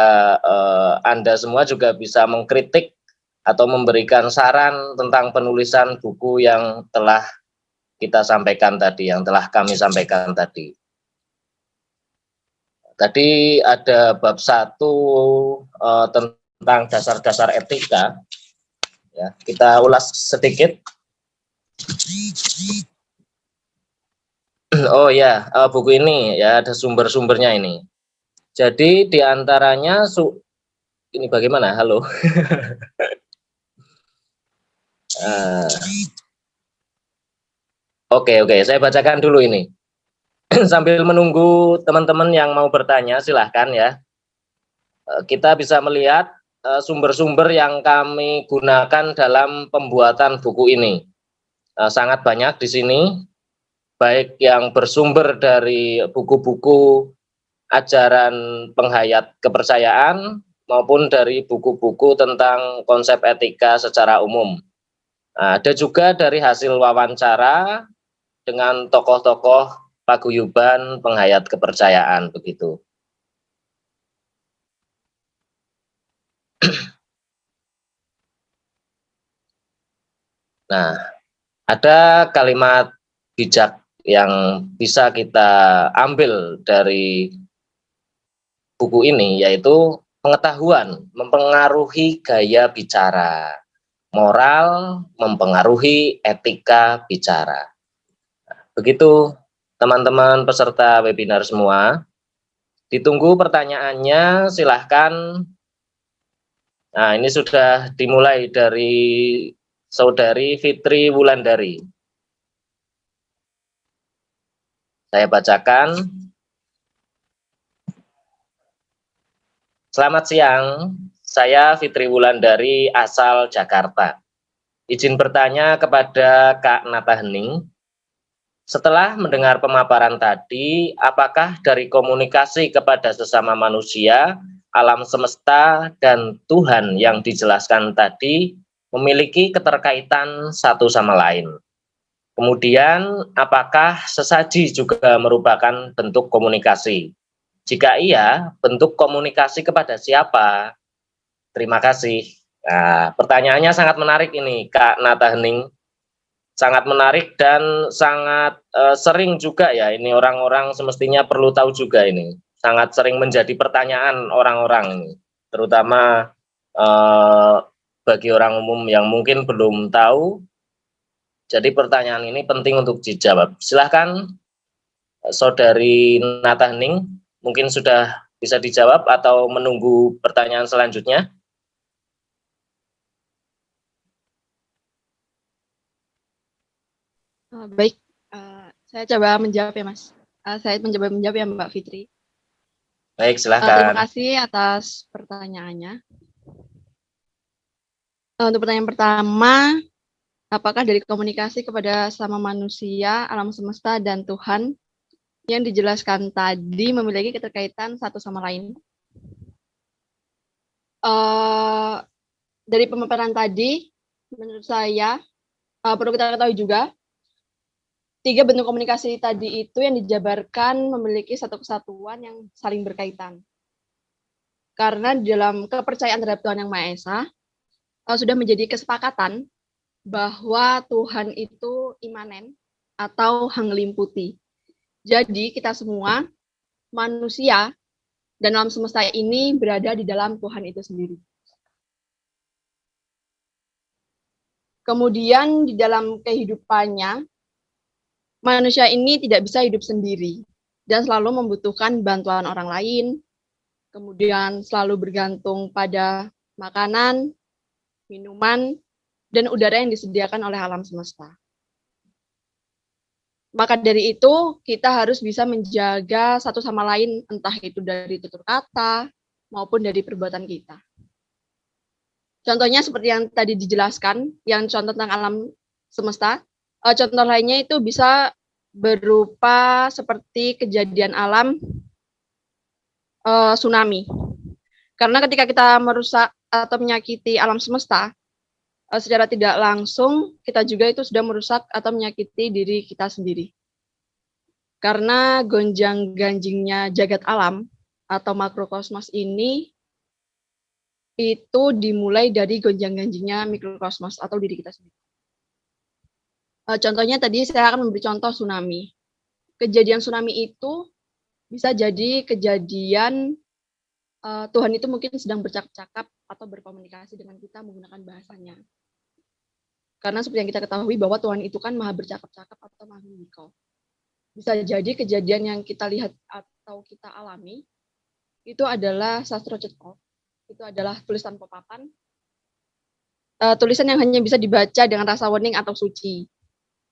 Anda semua juga bisa mengkritik atau memberikan saran tentang penulisan buku yang telah kita sampaikan tadi, yang telah kami sampaikan tadi. Tadi ada bab 1 tentang dasar-dasar etika. Ya, kita ulas sedikit. Oh ya, buku ini ya ada sumber-sumbernya ini. Jadi diantaranya ini bagaimana? Halo. Oke, saya bacakan dulu ini. Sambil menunggu teman-teman yang mau bertanya, silahkan ya. Kita bisa melihat sumber-sumber yang kami gunakan dalam pembuatan buku ini. Sangat banyak di sini, baik yang bersumber dari buku-buku ajaran penghayat kepercayaan maupun dari buku-buku tentang konsep etika secara umum. Ada juga dari hasil wawancara dengan tokoh-tokoh paguyuban penghayat kepercayaan begitu. Nah, ada kalimat bijak yang bisa kita ambil dari buku ini, yaitu pengetahuan mempengaruhi gaya bicara, moral mempengaruhi etika bicara. Begitu teman-teman peserta webinar semua. Ditunggu pertanyaannya, silahkan. Nah, ini sudah dimulai dari Saudari Fitri Wulandari. Saya bacakan. Selamat siang, saya Fitri Wulandari asal Jakarta. Izin bertanya kepada Kak Nata Hening. Setelah mendengar pemaparan tadi, apakah dari komunikasi kepada sesama manusia, alam semesta, dan Tuhan yang dijelaskan tadi memiliki keterkaitan satu sama lain? Kemudian, apakah sesaji juga merupakan bentuk komunikasi? Jika iya, bentuk komunikasi kepada siapa? Terima kasih. Nah, pertanyaannya sangat menarik ini, Kak Nata Hening. Sangat menarik dan sangat sering juga ya, ini orang-orang semestinya perlu tahu juga ini. Sangat sering menjadi pertanyaan orang-orang ini, terutama bagi orang umum yang mungkin belum tahu. Jadi pertanyaan ini penting untuk dijawab. Silahkan Saudari Nata Hening, mungkin sudah bisa dijawab atau menunggu pertanyaan selanjutnya. Baik, saya coba menjawab ya Mas. Saya mencoba menjawab ya Mbak Fitri. Baik, Terima silahkan. kasih atas pertanyaannya. Untuk pertanyaan pertama, apakah dari komunikasi kepada sama manusia, alam semesta, dan Tuhan yang dijelaskan tadi memiliki keterkaitan satu sama lain? Dari pemaparan tadi, menurut saya perlu kita ketahui juga, 3 bentuk komunikasi tadi itu yang dijabarkan memiliki satu kesatuan yang saling berkaitan. Karena di dalam kepercayaan terhadap Tuhan Yang Maha Esa, sudah menjadi kesepakatan bahwa Tuhan itu imanen atau mengeliputi. Jadi kita semua manusia Dan alam semesta ini berada di dalam Tuhan itu sendiri. Kemudian di dalam kehidupannya, manusia ini tidak bisa hidup sendiri dan selalu membutuhkan bantuan orang lain, kemudian selalu bergantung pada makanan, minuman, dan udara yang disediakan oleh alam semesta. Maka dari itu, kita harus bisa menjaga satu sama lain, entah itu dari tutur kata maupun dari perbuatan kita. Contohnya seperti yang tadi dijelaskan, yang contoh tentang alam semesta. Contoh lainnya itu bisa berupa seperti kejadian alam tsunami. Karena ketika kita merusak atau menyakiti alam semesta, secara tidak langsung kita juga itu sudah merusak atau menyakiti diri kita sendiri. Karena gonjang-ganjingnya jagat alam atau makrokosmos ini itu dimulai dari gonjang-ganjingnya mikrokosmos atau diri kita sendiri. Contohnya tadi saya akan memberi contoh tsunami. Kejadian tsunami itu bisa jadi kejadian Tuhan itu mungkin sedang bercakap-cakap atau berkomunikasi dengan kita menggunakan bahasanya. Karena seperti yang kita ketahui bahwa Tuhan itu kan maha bercakap-cakap atau maha memikau. Bisa jadi kejadian yang kita lihat atau kita alami itu adalah sastra cetok. Itu adalah tulisan pepapan, tulisan yang hanya bisa dibaca dengan rasa wening atau suci,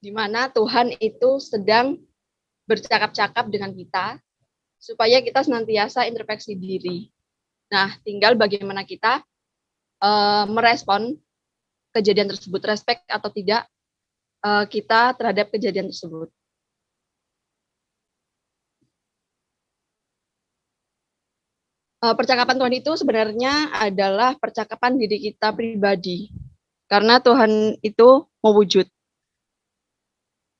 di mana Tuhan itu sedang bercakap-cakap dengan kita, supaya kita senantiasa introspeksi diri. Nah, tinggal bagaimana kita merespon kejadian tersebut, respect atau tidak kita terhadap kejadian tersebut. Percakapan Tuhan itu sebenarnya adalah percakapan diri kita pribadi. Karena Tuhan itu mewujud.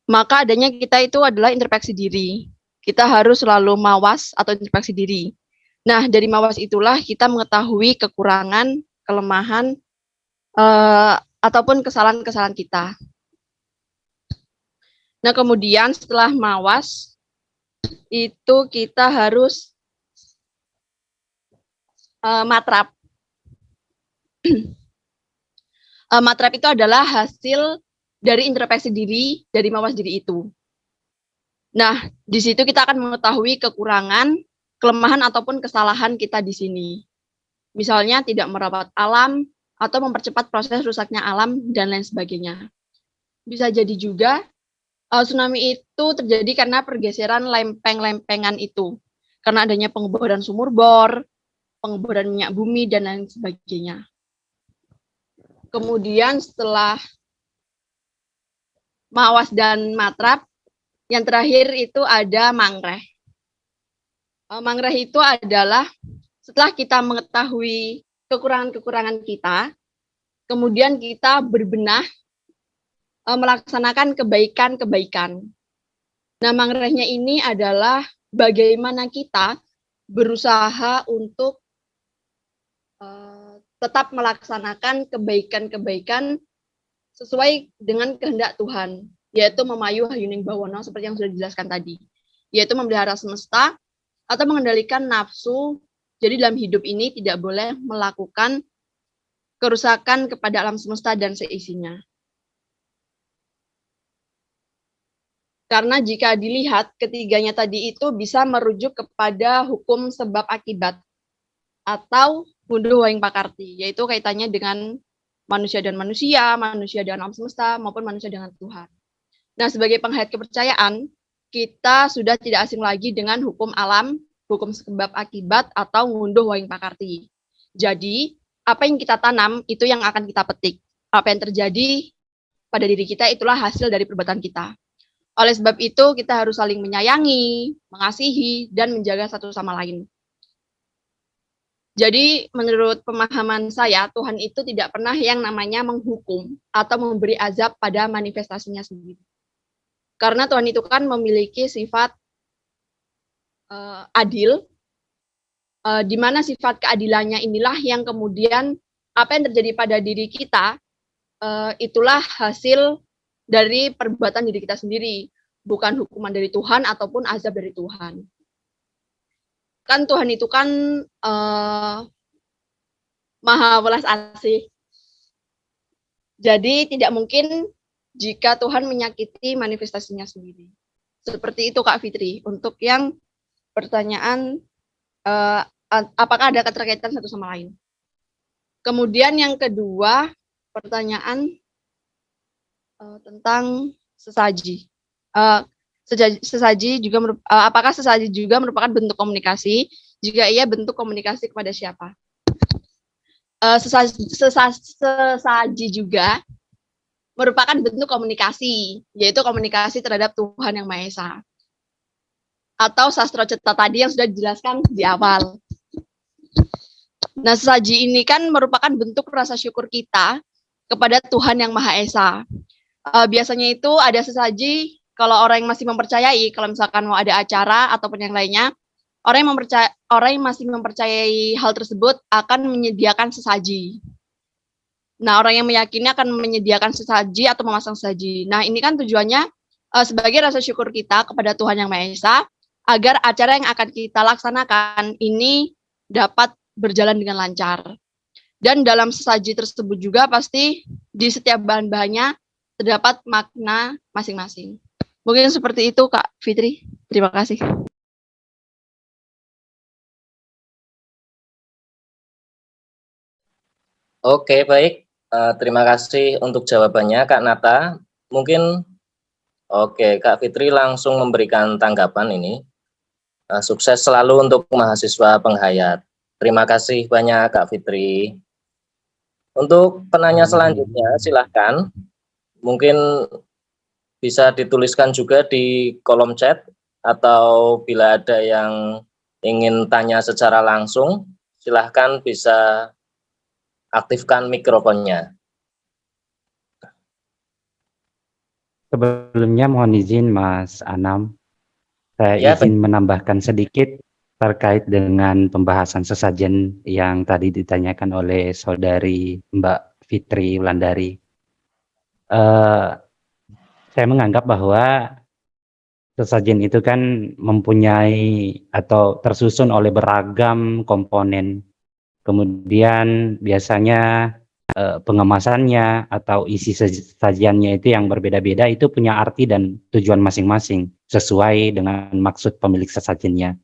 Maka adanya kita itu adalah introspeksi diri. Kita harus selalu mawas atau introspeksi diri. Nah, dari mawas itulah kita mengetahui kekurangan, kelemahan, ataupun kesalahan-kesalahan kita. Nah, kemudian setelah mawas, itu kita harus matrap. Matrap itu adalah hasil dari introspeksi diri, dari mawas diri itu. Nah, di situ kita akan mengetahui kekurangan, kelemahan ataupun kesalahan kita di sini. Misalnya tidak merawat alam atau mempercepat proses rusaknya alam dan lain sebagainya. Bisa jadi juga tsunami itu terjadi karena pergeseran lempeng-lempengan itu. Karena adanya pengeboran sumur bor, pengeboran minyak bumi, dan lain sebagainya. Kemudian setelah mawas dan matrap, yang terakhir itu ada mangreh. Mangreh itu adalah setelah kita mengetahui kekurangan-kekurangan kita, kemudian kita berbenah melaksanakan kebaikan-kebaikan. Nah, mangrehnya ini adalah bagaimana kita berusaha untuk tetap melaksanakan kebaikan-kebaikan sesuai dengan kehendak Tuhan, yaitu memayu hayuning bawono seperti yang sudah dijelaskan tadi, yaitu memelihara semesta atau mengendalikan nafsu. Jadi dalam hidup ini tidak boleh melakukan kerusakan kepada alam semesta dan seisinya. Karena jika dilihat ketiganya tadi itu bisa merujuk kepada hukum sebab akibat atau ngunduh waing pakarti, yaitu kaitannya dengan manusia dan manusia, manusia dengan alam semesta, maupun manusia dengan Tuhan. Nah, sebagai penghayat kepercayaan, kita sudah tidak asing lagi dengan hukum alam, hukum sebab akibat, atau ngunduh waing pakarti. Jadi, apa yang kita tanam, itu yang akan kita petik. Apa yang terjadi pada diri kita, itulah hasil dari perbuatan kita. Oleh sebab itu, kita harus saling menyayangi, mengasihi, dan menjaga satu sama lain. Jadi menurut pemahaman saya, Tuhan itu tidak pernah yang namanya menghukum atau memberi azab pada manifestasinya sendiri. Karena Tuhan itu kan memiliki sifat adil, di mana sifat keadilannya inilah yang kemudian apa yang terjadi pada diri kita, itulah hasil dari perbuatan diri kita sendiri, bukan hukuman dari Tuhan ataupun azab dari Tuhan. kan Tuhan itu kan maha welas asih. Jadi tidak mungkin jika Tuhan menyakiti manifestasinya sendiri. Seperti itu Kak Fitri. Untuk yang pertanyaan apakah ada keterkaitan satu sama lain. Kemudian yang kedua, pertanyaan tentang sesaji. Sesaji juga apakah sesaji juga merupakan bentuk komunikasi? Jika iya, bentuk komunikasi kepada siapa? Sesaji juga merupakan bentuk komunikasi, yaitu komunikasi terhadap Tuhan Yang Maha Esa. Atau sastra ceta tadi yang sudah dijelaskan di awal. Nah, sesaji ini kan merupakan bentuk rasa syukur kita kepada Tuhan Yang Maha Esa. Biasanya itu ada sesaji kalau orang yang masih mempercayai, kalau misalkan mau ada acara ataupun yang lainnya, orang yang masih mempercayai hal tersebut akan menyediakan sesaji. Nah, orang yang meyakini akan menyediakan sesaji atau memasang sesaji. Nah, ini kan tujuannya sebagai rasa syukur kita kepada Tuhan Yang Maha Esa, agar acara yang akan kita laksanakan ini dapat berjalan dengan lancar. Dan dalam sesaji tersebut juga pasti di setiap bahan-bahannya terdapat makna masing-masing. Mungkin seperti itu Kak Fitri. Terima kasih. Oke, baik. Terima kasih untuk jawabannya Kak Nata. Mungkin Kak Fitri langsung memberikan tanggapan ini. Sukses selalu untuk mahasiswa penghayat. Terima kasih banyak Kak Fitri. Untuk penanya selanjutnya silahkan. Mungkin bisa dituliskan juga di kolom chat, atau bila ada yang ingin tanya secara langsung, silahkan bisa aktifkan mikrofonnya. Sebelumnya mohon izin Mas Anam, saya izin menambahkan sedikit terkait dengan pembahasan sesajen yang tadi ditanyakan oleh saudari Mbak Fitri Wulandari. Saya menganggap bahwa sesajen itu kan mempunyai atau tersusun oleh beragam komponen. Kemudian biasanya pengemasannya atau isi sajiannya itu yang berbeda-beda, itu punya arti dan tujuan masing-masing sesuai dengan maksud pemilik sesajennya.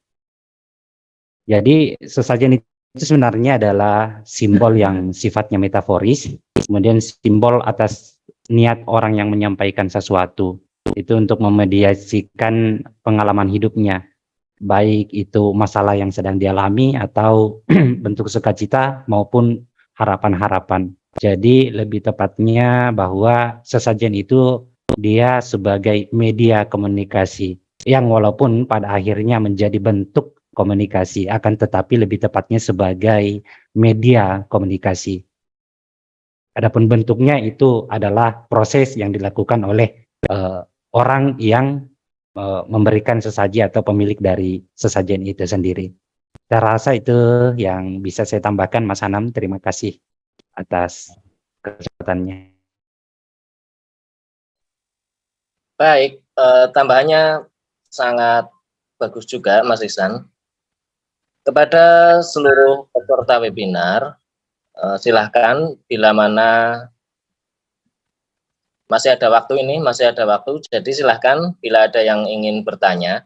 Jadi sesajen itu sebenarnya adalah simbol yang sifatnya metaforis, kemudian simbol atas niat orang yang menyampaikan sesuatu itu untuk memediasikan pengalaman hidupnya, baik itu masalah yang sedang dialami atau bentuk sukacita maupun harapan-harapan. Jadi lebih tepatnya bahwa sesajen itu dia sebagai media komunikasi yang walaupun pada akhirnya menjadi bentuk komunikasi, akan tetapi lebih tepatnya sebagai media komunikasi. Adapun bentuknya itu adalah proses yang dilakukan oleh orang yang memberikan sesaji atau pemilik dari sesajen itu sendiri. Saya rasa itu yang bisa saya tambahkan, Mas Anam. Terima kasih atas kesempatannya. Baik, tambahannya sangat bagus juga Mas Ihsan. Kepada seluruh peserta webinar, silahkan bila mana masih ada waktu ini, masih ada waktu, jadi silahkan bila ada yang ingin bertanya.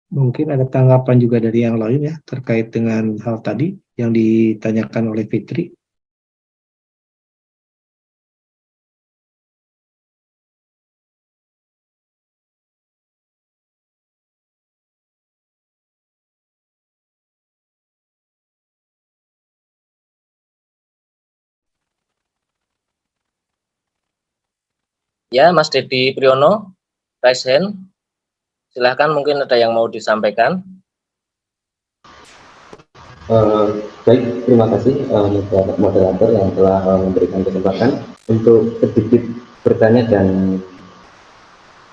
Mungkin ada tanggapan juga dari yang lain ya terkait dengan hal tadi yang ditanyakan oleh Fitri. Ya, Mas Dedi Priyono, raise hand. Silahkan, mungkin ada yang mau disampaikan. Baik, terima kasih moderator yang telah memberikan kesempatan untuk sedikit bertanya dan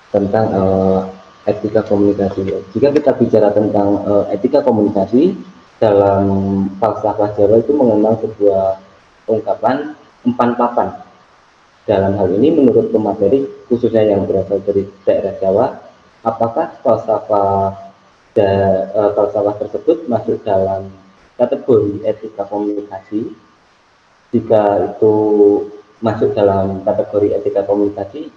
tentang etika komunikasi. Jika kita bicara tentang etika komunikasi, dalam falsafah Jawa itu mengenal sebuah ungkapan empan papan. Dalam hal ini menurut pemateri khususnya yang berasal dari daerah Jawa, apakah falsafah tersebut masuk dalam kategori etika komunikasi? Jika itu masuk dalam kategori etika komunikasi,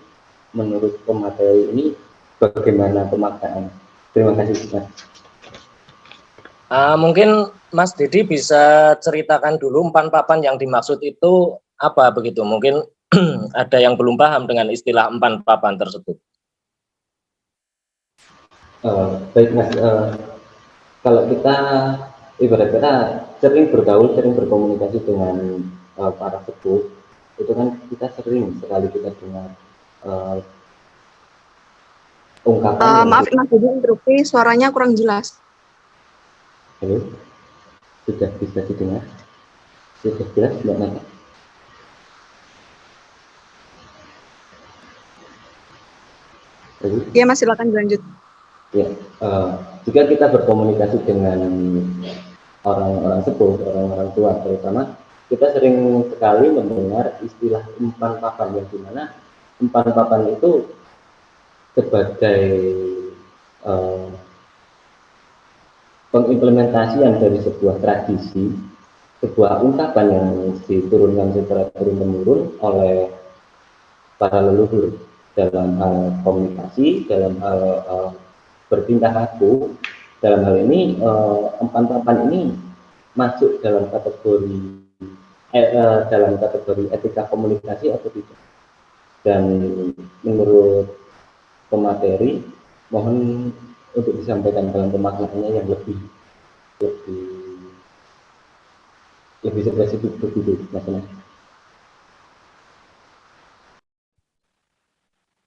menurut pemateri ini bagaimana pemaknaan? Terima kasih, Mas. Mungkin Mas Didi bisa ceritakan dulu umpan papan yang dimaksud itu apa begitu? Mungkin ada yang belum paham dengan istilah umpan papan tersebut. Baik Mas, kalau kita ibarat kata sering bergaul, sering berkomunikasi dengan para sepuh, itu kan kita sering sekali kita dengar ungkapan. Maaf Mas Didi, interupsi, suaranya kurang jelas. Halo, sudah bisa didengar? Sudah jelas Mbak Nana? Iya Mas, silakan lanjut. Ya, jika kita berkomunikasi dengan orang-orang sepuh, orang-orang tua terutama, kita sering sekali mendengar istilah umpan papan, yang dimana umpan papan itu sebagai pengimplementasian dari sebuah tradisi, sebuah ungkapan yang diturunkan secara turun-temurun oleh para leluhur dalam hal komunikasi, dalam hal bertingkah laku. Dalam hal ini umpan papan ini masuk dalam kategori etika komunikasi atau tidak? Dan menurut pemateri, mohon untuk disampaikan dalam pemaknaannya yang lebih spesifik begitu, Mas.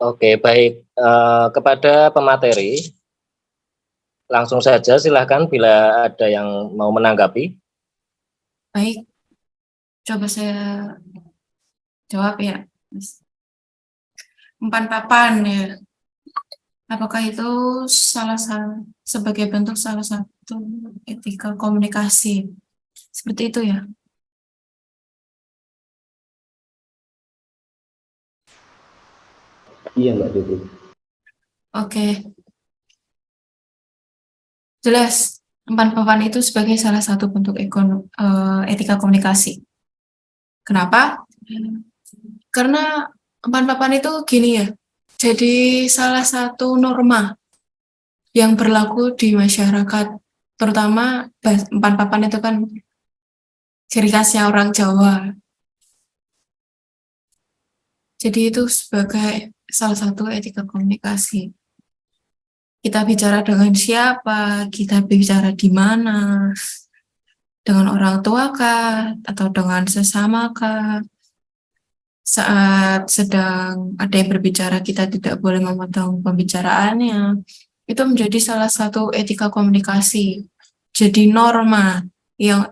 Oke, baik. Kepada pemateri, langsung saja silahkan bila ada yang mau menanggapi. Baik, coba saya jawab ya, Mas. Umpan papan ya. Apakah itu sebagai bentuk salah satu etika komunikasi? Seperti itu ya? Iya Mbak Dede. Oke. Jelas, umpan papan itu sebagai salah satu bentuk etika komunikasi. Kenapa? Karena umpan papan itu gini ya, jadi salah satu norma yang berlaku di masyarakat, terutama umpan papan itu kan ciri khasnya orang Jawa. Jadi itu sebagai salah satu etika komunikasi. Kita bicara dengan siapa, kita bicara di mana, dengan orang tua kah, atau dengan sesama kah. Saat sedang ada yang berbicara, kita tidak boleh memotong pembicaraannya. Itu menjadi salah satu etika komunikasi. Jadi norma yang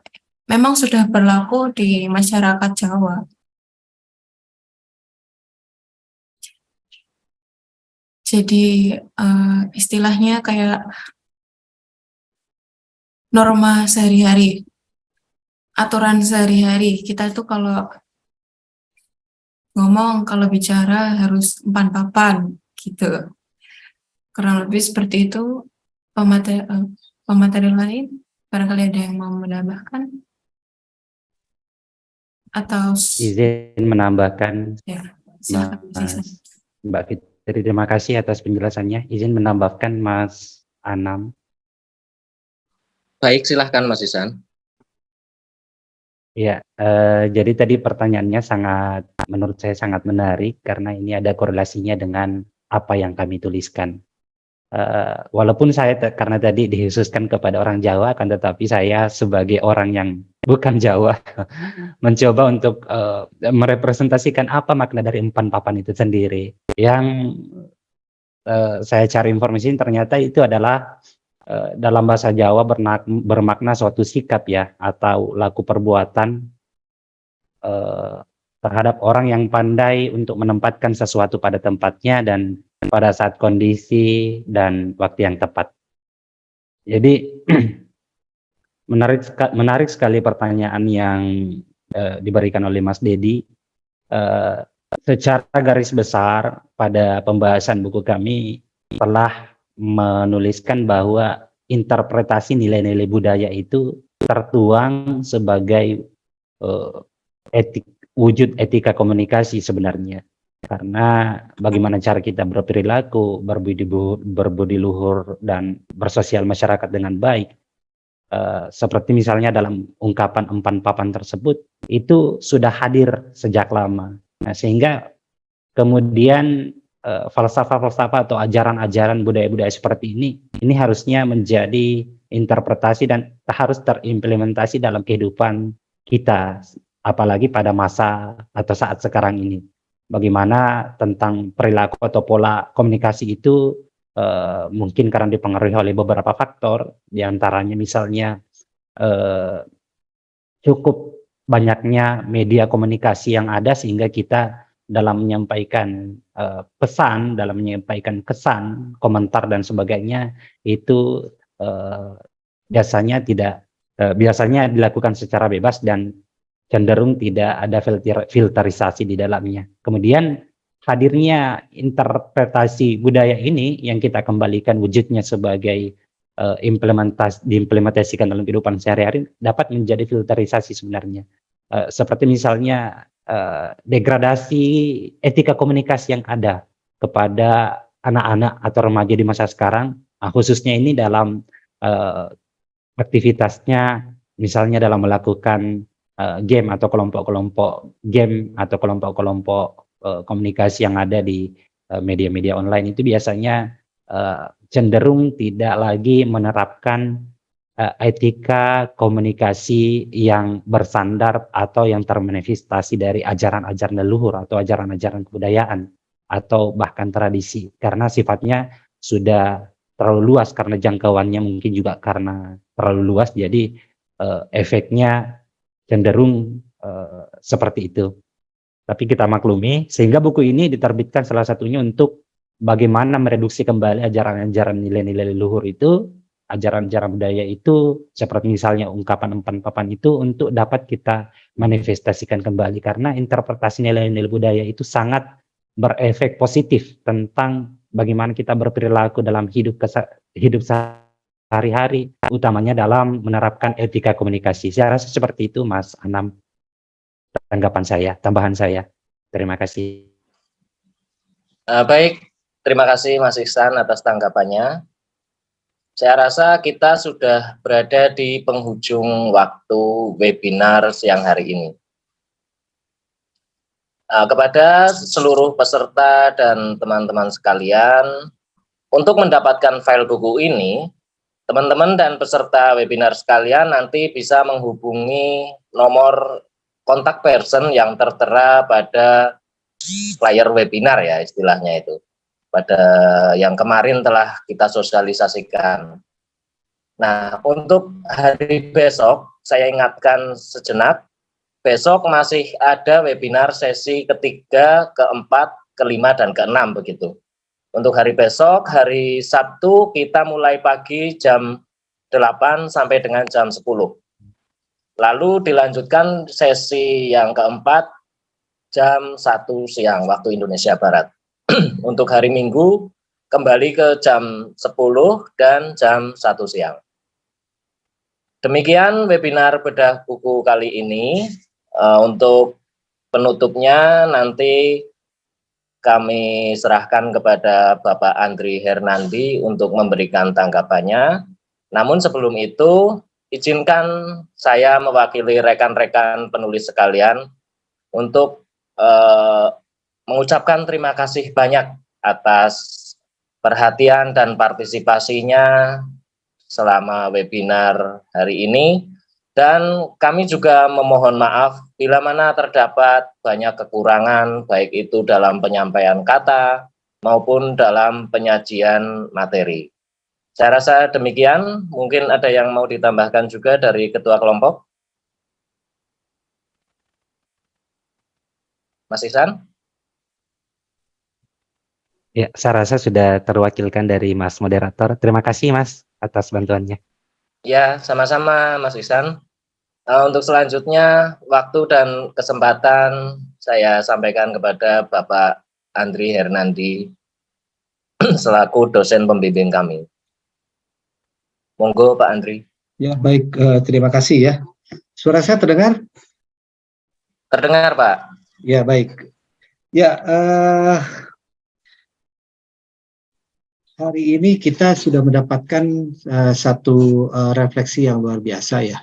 memang sudah berlaku di masyarakat Jawa. Jadi istilahnya kayak norma sehari-hari, aturan sehari-hari. Kita tuh kalau ngomong, kalau bicara harus umpan papan gitu. Kurang lebih seperti itu. Pemateri lain, barangkali ada yang mau menambahkan atau Izin menambahkan, ya, silakan Mbak Fitri, terima kasih atas penjelasannya. Izin menambahkan Mas Anam. Baik, silahkan Mas Isan. Ya, jadi tadi pertanyaannya menurut saya sangat menarik karena ini ada korelasinya dengan apa yang kami tuliskan. Walaupun saya karena tadi dikhususkan kepada orang Jawa, akan tetapi saya sebagai orang yang bukan Jawa mencoba untuk merepresentasikan apa makna dari umpan papan itu sendiri. Yang saya cari informasi ternyata itu adalah dalam bahasa Jawa bermakna suatu sikap ya, atau laku perbuatan terhadap orang yang pandai untuk menempatkan sesuatu pada tempatnya dan pada saat kondisi dan waktu yang tepat. Jadi menarik sekali pertanyaan yang diberikan oleh Mas Dedi. Secara garis besar pada pembahasan buku kami telah menuliskan bahwa interpretasi nilai-nilai budaya itu tertuang sebagai wujud etika komunikasi sebenarnya. Karena bagaimana cara kita berperilaku, berbudi luhur, dan bersosial masyarakat dengan baik, seperti misalnya dalam ungkapan empan papan tersebut, itu sudah hadir sejak lama. Nah, sehingga kemudian falsafah-falsafah atau ajaran-ajaran budaya-budaya seperti ini harusnya menjadi interpretasi dan harus terimplementasi dalam kehidupan kita, apalagi pada masa atau saat sekarang ini. Bagaimana tentang perilaku atau pola komunikasi itu mungkin karena dipengaruhi oleh beberapa faktor, diantaranya misalnya cukup banyaknya media komunikasi yang ada sehingga kita dalam menyampaikan pesan, dalam menyampaikan kesan, komentar dan sebagainya itu biasanya dilakukan secara bebas dan cenderung tidak ada filterisasi di dalamnya. Kemudian hadirnya interpretasi budaya ini yang kita kembalikan wujudnya sebagai diimplementasikan dalam kehidupan sehari-hari dapat menjadi filterisasi sebenarnya. Seperti misalnya degradasi etika komunikasi yang ada kepada anak-anak atau remaja di masa sekarang, khususnya ini dalam aktivitasnya, misalnya dalam melakukan game atau kelompok-kelompok game atau kelompok-kelompok komunikasi yang ada di media-media online itu biasanya cenderung tidak lagi menerapkan etika komunikasi yang bersandar atau yang termanifestasi dari ajaran-ajaran leluhur atau ajaran-ajaran kebudayaan atau bahkan tradisi, karena sifatnya sudah terlalu luas, karena jangkauannya mungkin juga karena terlalu luas, jadi efeknya cenderung seperti itu. Tapi kita maklumi, sehingga buku ini diterbitkan salah satunya untuk bagaimana mereduksi kembali ajaran-ajaran nilai-nilai leluhur itu, ajaran-ajaran budaya itu, seperti misalnya ungkapan empan papan itu, untuk dapat kita manifestasikan kembali, karena interpretasi nilai-nilai budaya itu sangat berefek positif tentang bagaimana kita berperilaku dalam hidup sehari-hari, utamanya dalam menerapkan etika komunikasi. Saya rasa seperti itu, Mas Anam, tambahan saya. Terima kasih. Baik, terima kasih Mas Ihsan atas tanggapannya. Saya rasa kita sudah berada di penghujung waktu webinar siang hari ini. Kepada seluruh peserta dan teman-teman sekalian, untuk mendapatkan file buku ini, teman-teman dan peserta webinar sekalian nanti bisa menghubungi nomor kontak person yang tertera pada flyer webinar ya, istilahnya itu, pada yang kemarin telah kita sosialisasikan. Nah, untuk hari besok, saya ingatkan sejenak, besok masih ada webinar sesi ketiga, keempat, kelima, dan keenam begitu. Untuk hari besok, hari Sabtu, kita mulai pagi jam 8 sampai dengan jam 10. Lalu dilanjutkan sesi yang keempat, jam 1 siang, waktu Indonesia Barat. Untuk hari Minggu, kembali ke jam 10 dan jam 1 siang. Demikian webinar bedah buku kali ini. Untuk penutupnya nanti kami serahkan kepada Bapak Andri Hernandi untuk memberikan tanggapannya. Namun sebelum itu, izinkan saya mewakili rekan-rekan penulis sekalian untuk mengucapkan terima kasih banyak atas perhatian dan partisipasinya selama webinar hari ini. Dan kami juga memohon maaf bila mana terdapat banyak kekurangan, baik itu dalam penyampaian kata maupun dalam penyajian materi. Saya rasa demikian. Mungkin ada yang mau ditambahkan juga dari ketua kelompok. Mas Ihsan? Ya, saya rasa sudah terwakilkan dari Mas Moderator. Terima kasih Mas atas bantuannya. Ya, sama-sama Mas Ihsan. Untuk selanjutnya, waktu dan kesempatan saya sampaikan kepada Bapak Andri Hernandi selaku dosen pembimbing kami. Monggo Pak Andri. Ya, baik. Terima kasih ya. Suara saya terdengar? Terdengar Pak. Ya, baik. Ya, hari ini kita sudah mendapatkan satu refleksi yang luar biasa ya.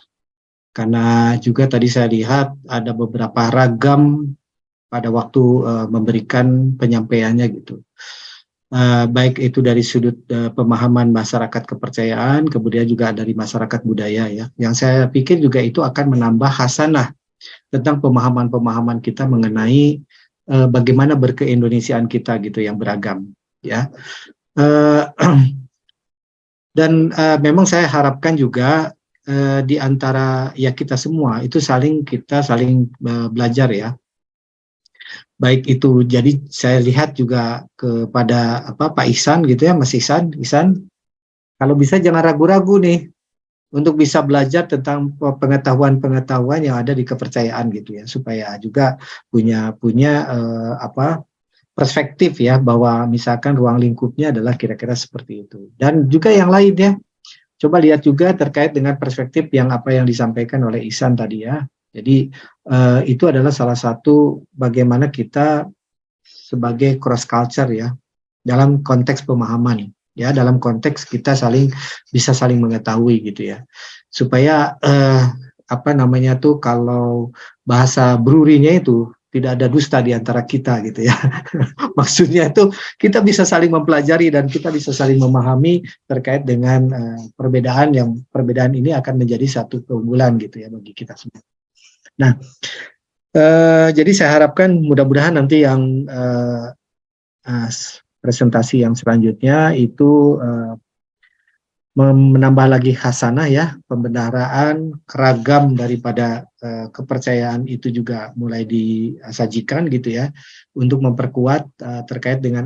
Karena juga tadi saya lihat ada beberapa ragam pada waktu memberikan penyampaiannya gitu. Baik itu dari sudut pemahaman masyarakat kepercayaan, kemudian juga dari masyarakat budaya ya. Yang saya pikir juga itu akan menambah hasanah tentang pemahaman-pemahaman kita mengenai bagaimana berkeindonesiaan kita gitu yang beragam ya. Dan memang saya harapkan juga di antara ya kita semua itu kita saling belajar ya. Baik itu, jadi saya lihat juga kepada Pak Ihsan gitu ya, Mas Ihsan, kalau bisa jangan ragu-ragu nih untuk bisa belajar tentang pengetahuan-pengetahuan yang ada di kepercayaan gitu ya, supaya juga punya perspektif ya, bahwa misalkan ruang lingkupnya adalah kira-kira seperti itu. Dan juga yang lain ya, coba lihat juga terkait dengan perspektif yang disampaikan oleh Ihsan tadi ya. Jadi itu adalah salah satu bagaimana kita sebagai cross culture ya, dalam konteks pemahaman ya, dalam konteks kita bisa saling mengetahui gitu ya, supaya kalau bahasa brurinya itu tidak ada dusta di antara kita gitu ya. Maksudnya itu kita bisa saling mempelajari dan kita bisa saling memahami terkait dengan perbedaan ini akan menjadi satu keunggulan gitu ya bagi kita semua. Nah, jadi saya harapkan mudah-mudahan nanti yang presentasi yang selanjutnya itu menambah lagi hasanah ya, pembenaran keragam daripada kepercayaan itu juga mulai disajikan gitu ya, untuk memperkuat terkait dengan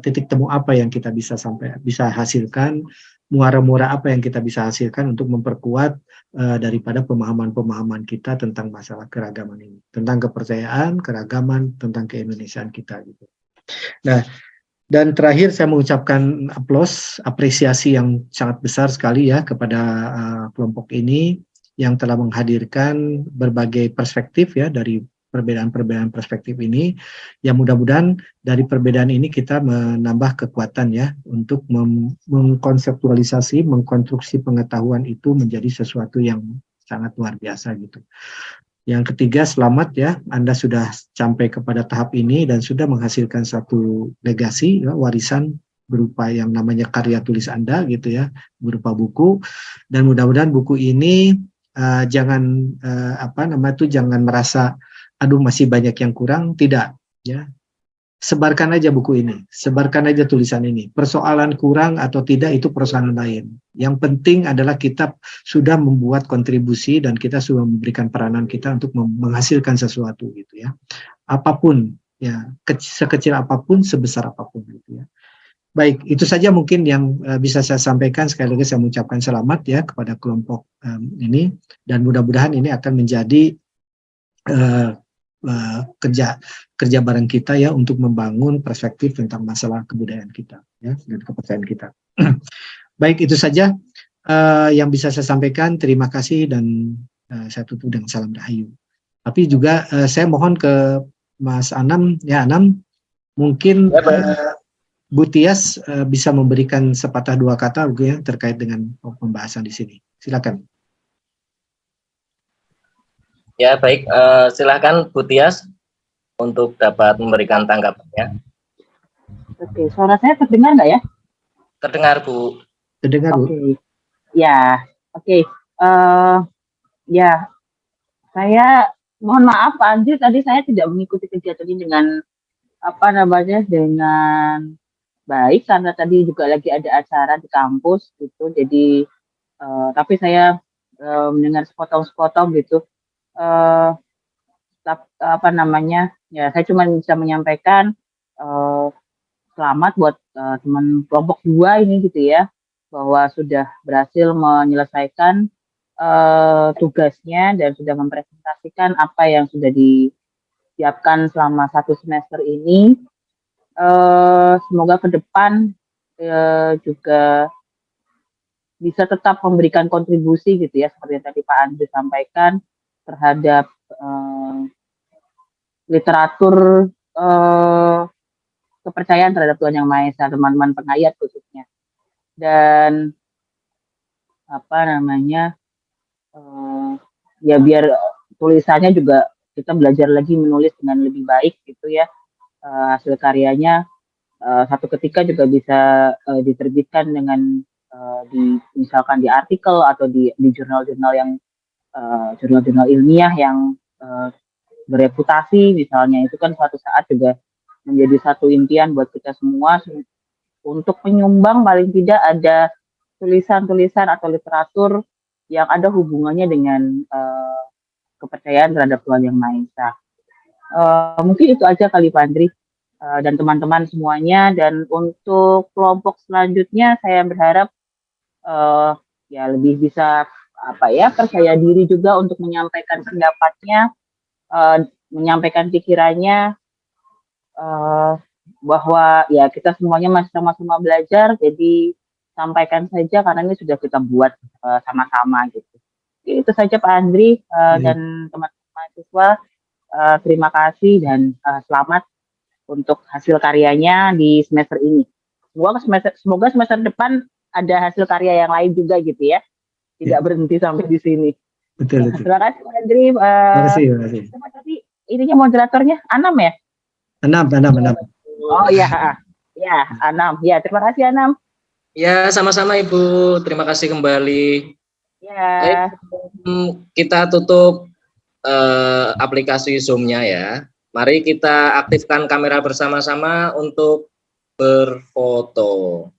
titik temu apa yang kita bisa hasilkan, muara-muara apa yang kita bisa hasilkan untuk memperkuat daripada pemahaman-pemahaman kita tentang masalah keragaman ini, tentang kepercayaan, keragaman, tentang keindonesiaan kita gitu. Nah, dan terakhir saya mengucapkan apresiasi yang sangat besar sekali ya kepada kelompok ini yang telah menghadirkan berbagai perspektif ya dari perbedaan-perbedaan perspektif ini, yang mudah-mudahan dari perbedaan ini kita menambah kekuatan ya untuk mengkonseptualisasi, mengkonstruksi pengetahuan itu menjadi sesuatu yang sangat luar biasa gitu. Yang ketiga, selamat ya, Anda sudah sampai kepada tahap ini dan sudah menghasilkan satu legasi ya, warisan berupa yang namanya karya tulis Anda gitu ya, berupa buku, dan mudah-mudahan buku ini jangan jangan merasa aduh masih banyak yang kurang, tidak ya. Sebarkan aja buku ini, sebarkan aja tulisan ini. Persoalan kurang atau tidak itu persoalan lain. Yang penting adalah kita sudah membuat kontribusi dan kita sudah memberikan peranan kita untuk menghasilkan sesuatu gitu ya. Apapun ya, sekecil apapun, sebesar apapun gitu ya. Baik, itu saja mungkin yang bisa saya sampaikan. Sekali lagi saya mengucapkan selamat ya kepada kelompok ini, dan mudah-mudahan ini akan menjadi kerja bareng kita ya untuk membangun perspektif tentang masalah kebudayaan kita ya dan kepercayaan kita. Baik, itu saja yang bisa saya sampaikan. Terima kasih dan saya tutup dengan salam rahayu. Tapi juga saya mohon ke Mas Anam ya, Anam mungkin Bu Tias bisa memberikan sepatah dua kata ya terkait dengan pembahasan di sini. Silakan. Ya baik, silakan Bu Tias untuk dapat memberikan tanggapannya. Oke, suara saya terdengar nggak ya? Terdengar Bu. Terdengar Bu. Oke, ya, oke. Ya, saya mohon maaf Pak Andri, tadi saya tidak mengikuti kegiatan ini dengan dengan baik karena tadi juga lagi ada acara di kampus gitu. Jadi tapi saya mendengar sepotong-sepotong gitu. Apa namanya? Ya, saya cuma bisa menyampaikan selamat buat teman kelompok 2 ini gitu ya, bahwa sudah berhasil menyelesaikan tugasnya dan sudah mempresentasikan apa yang sudah disiapkan selama 1 semester ini. Semoga ke depan juga bisa tetap memberikan kontribusi gitu ya, seperti yang tadi Pak Andri sampaikan terhadap literatur kepercayaan terhadap Tuhan Yang Maha Esa, teman-teman pengayat khususnya. Dan apa namanya, ya biar tulisannya juga kita belajar lagi menulis dengan lebih baik gitu ya, hasil karyanya satu ketika juga bisa diterbitkan dengan misalkan di artikel atau di jurnal-jurnal yang jurnal-jurnal ilmiah yang bereputasi misalnya, itu kan suatu saat juga menjadi satu impian buat kita semua untuk menyumbang paling tidak ada tulisan-tulisan atau literatur yang ada hubungannya dengan kepercayaan terhadap Tuhan Yang Maha Esa. Mungkin itu aja kali Pak Andri dan teman-teman semuanya. Dan untuk kelompok selanjutnya saya berharap ya lebih bisa percaya diri juga untuk menyampaikan pendapatnya, menyampaikan pikirannya, bahwa ya kita semuanya masih sama-sama belajar, jadi sampaikan saja karena ini sudah kita buat sama-sama gitu. Itu saja Pak Andri dan teman-teman mahasiswa, terima kasih dan selamat untuk hasil karyanya di semester ini. Semoga semester depan ada hasil karya yang lain juga gitu ya. Tidak berhenti sampai di sini. Betul. Terima kasih Pak Andri. Terima kasih. Terima kasih. Ininya moderatornya Anam ya? Anam. Oh iya. Ya, Anam. Ya, terima kasih Anam. Ya, sama-sama Ibu. Terima kasih kembali. Ya. Baik, kita tutup aplikasi Zoom-nya ya. Mari kita aktifkan kamera bersama-sama untuk berfoto.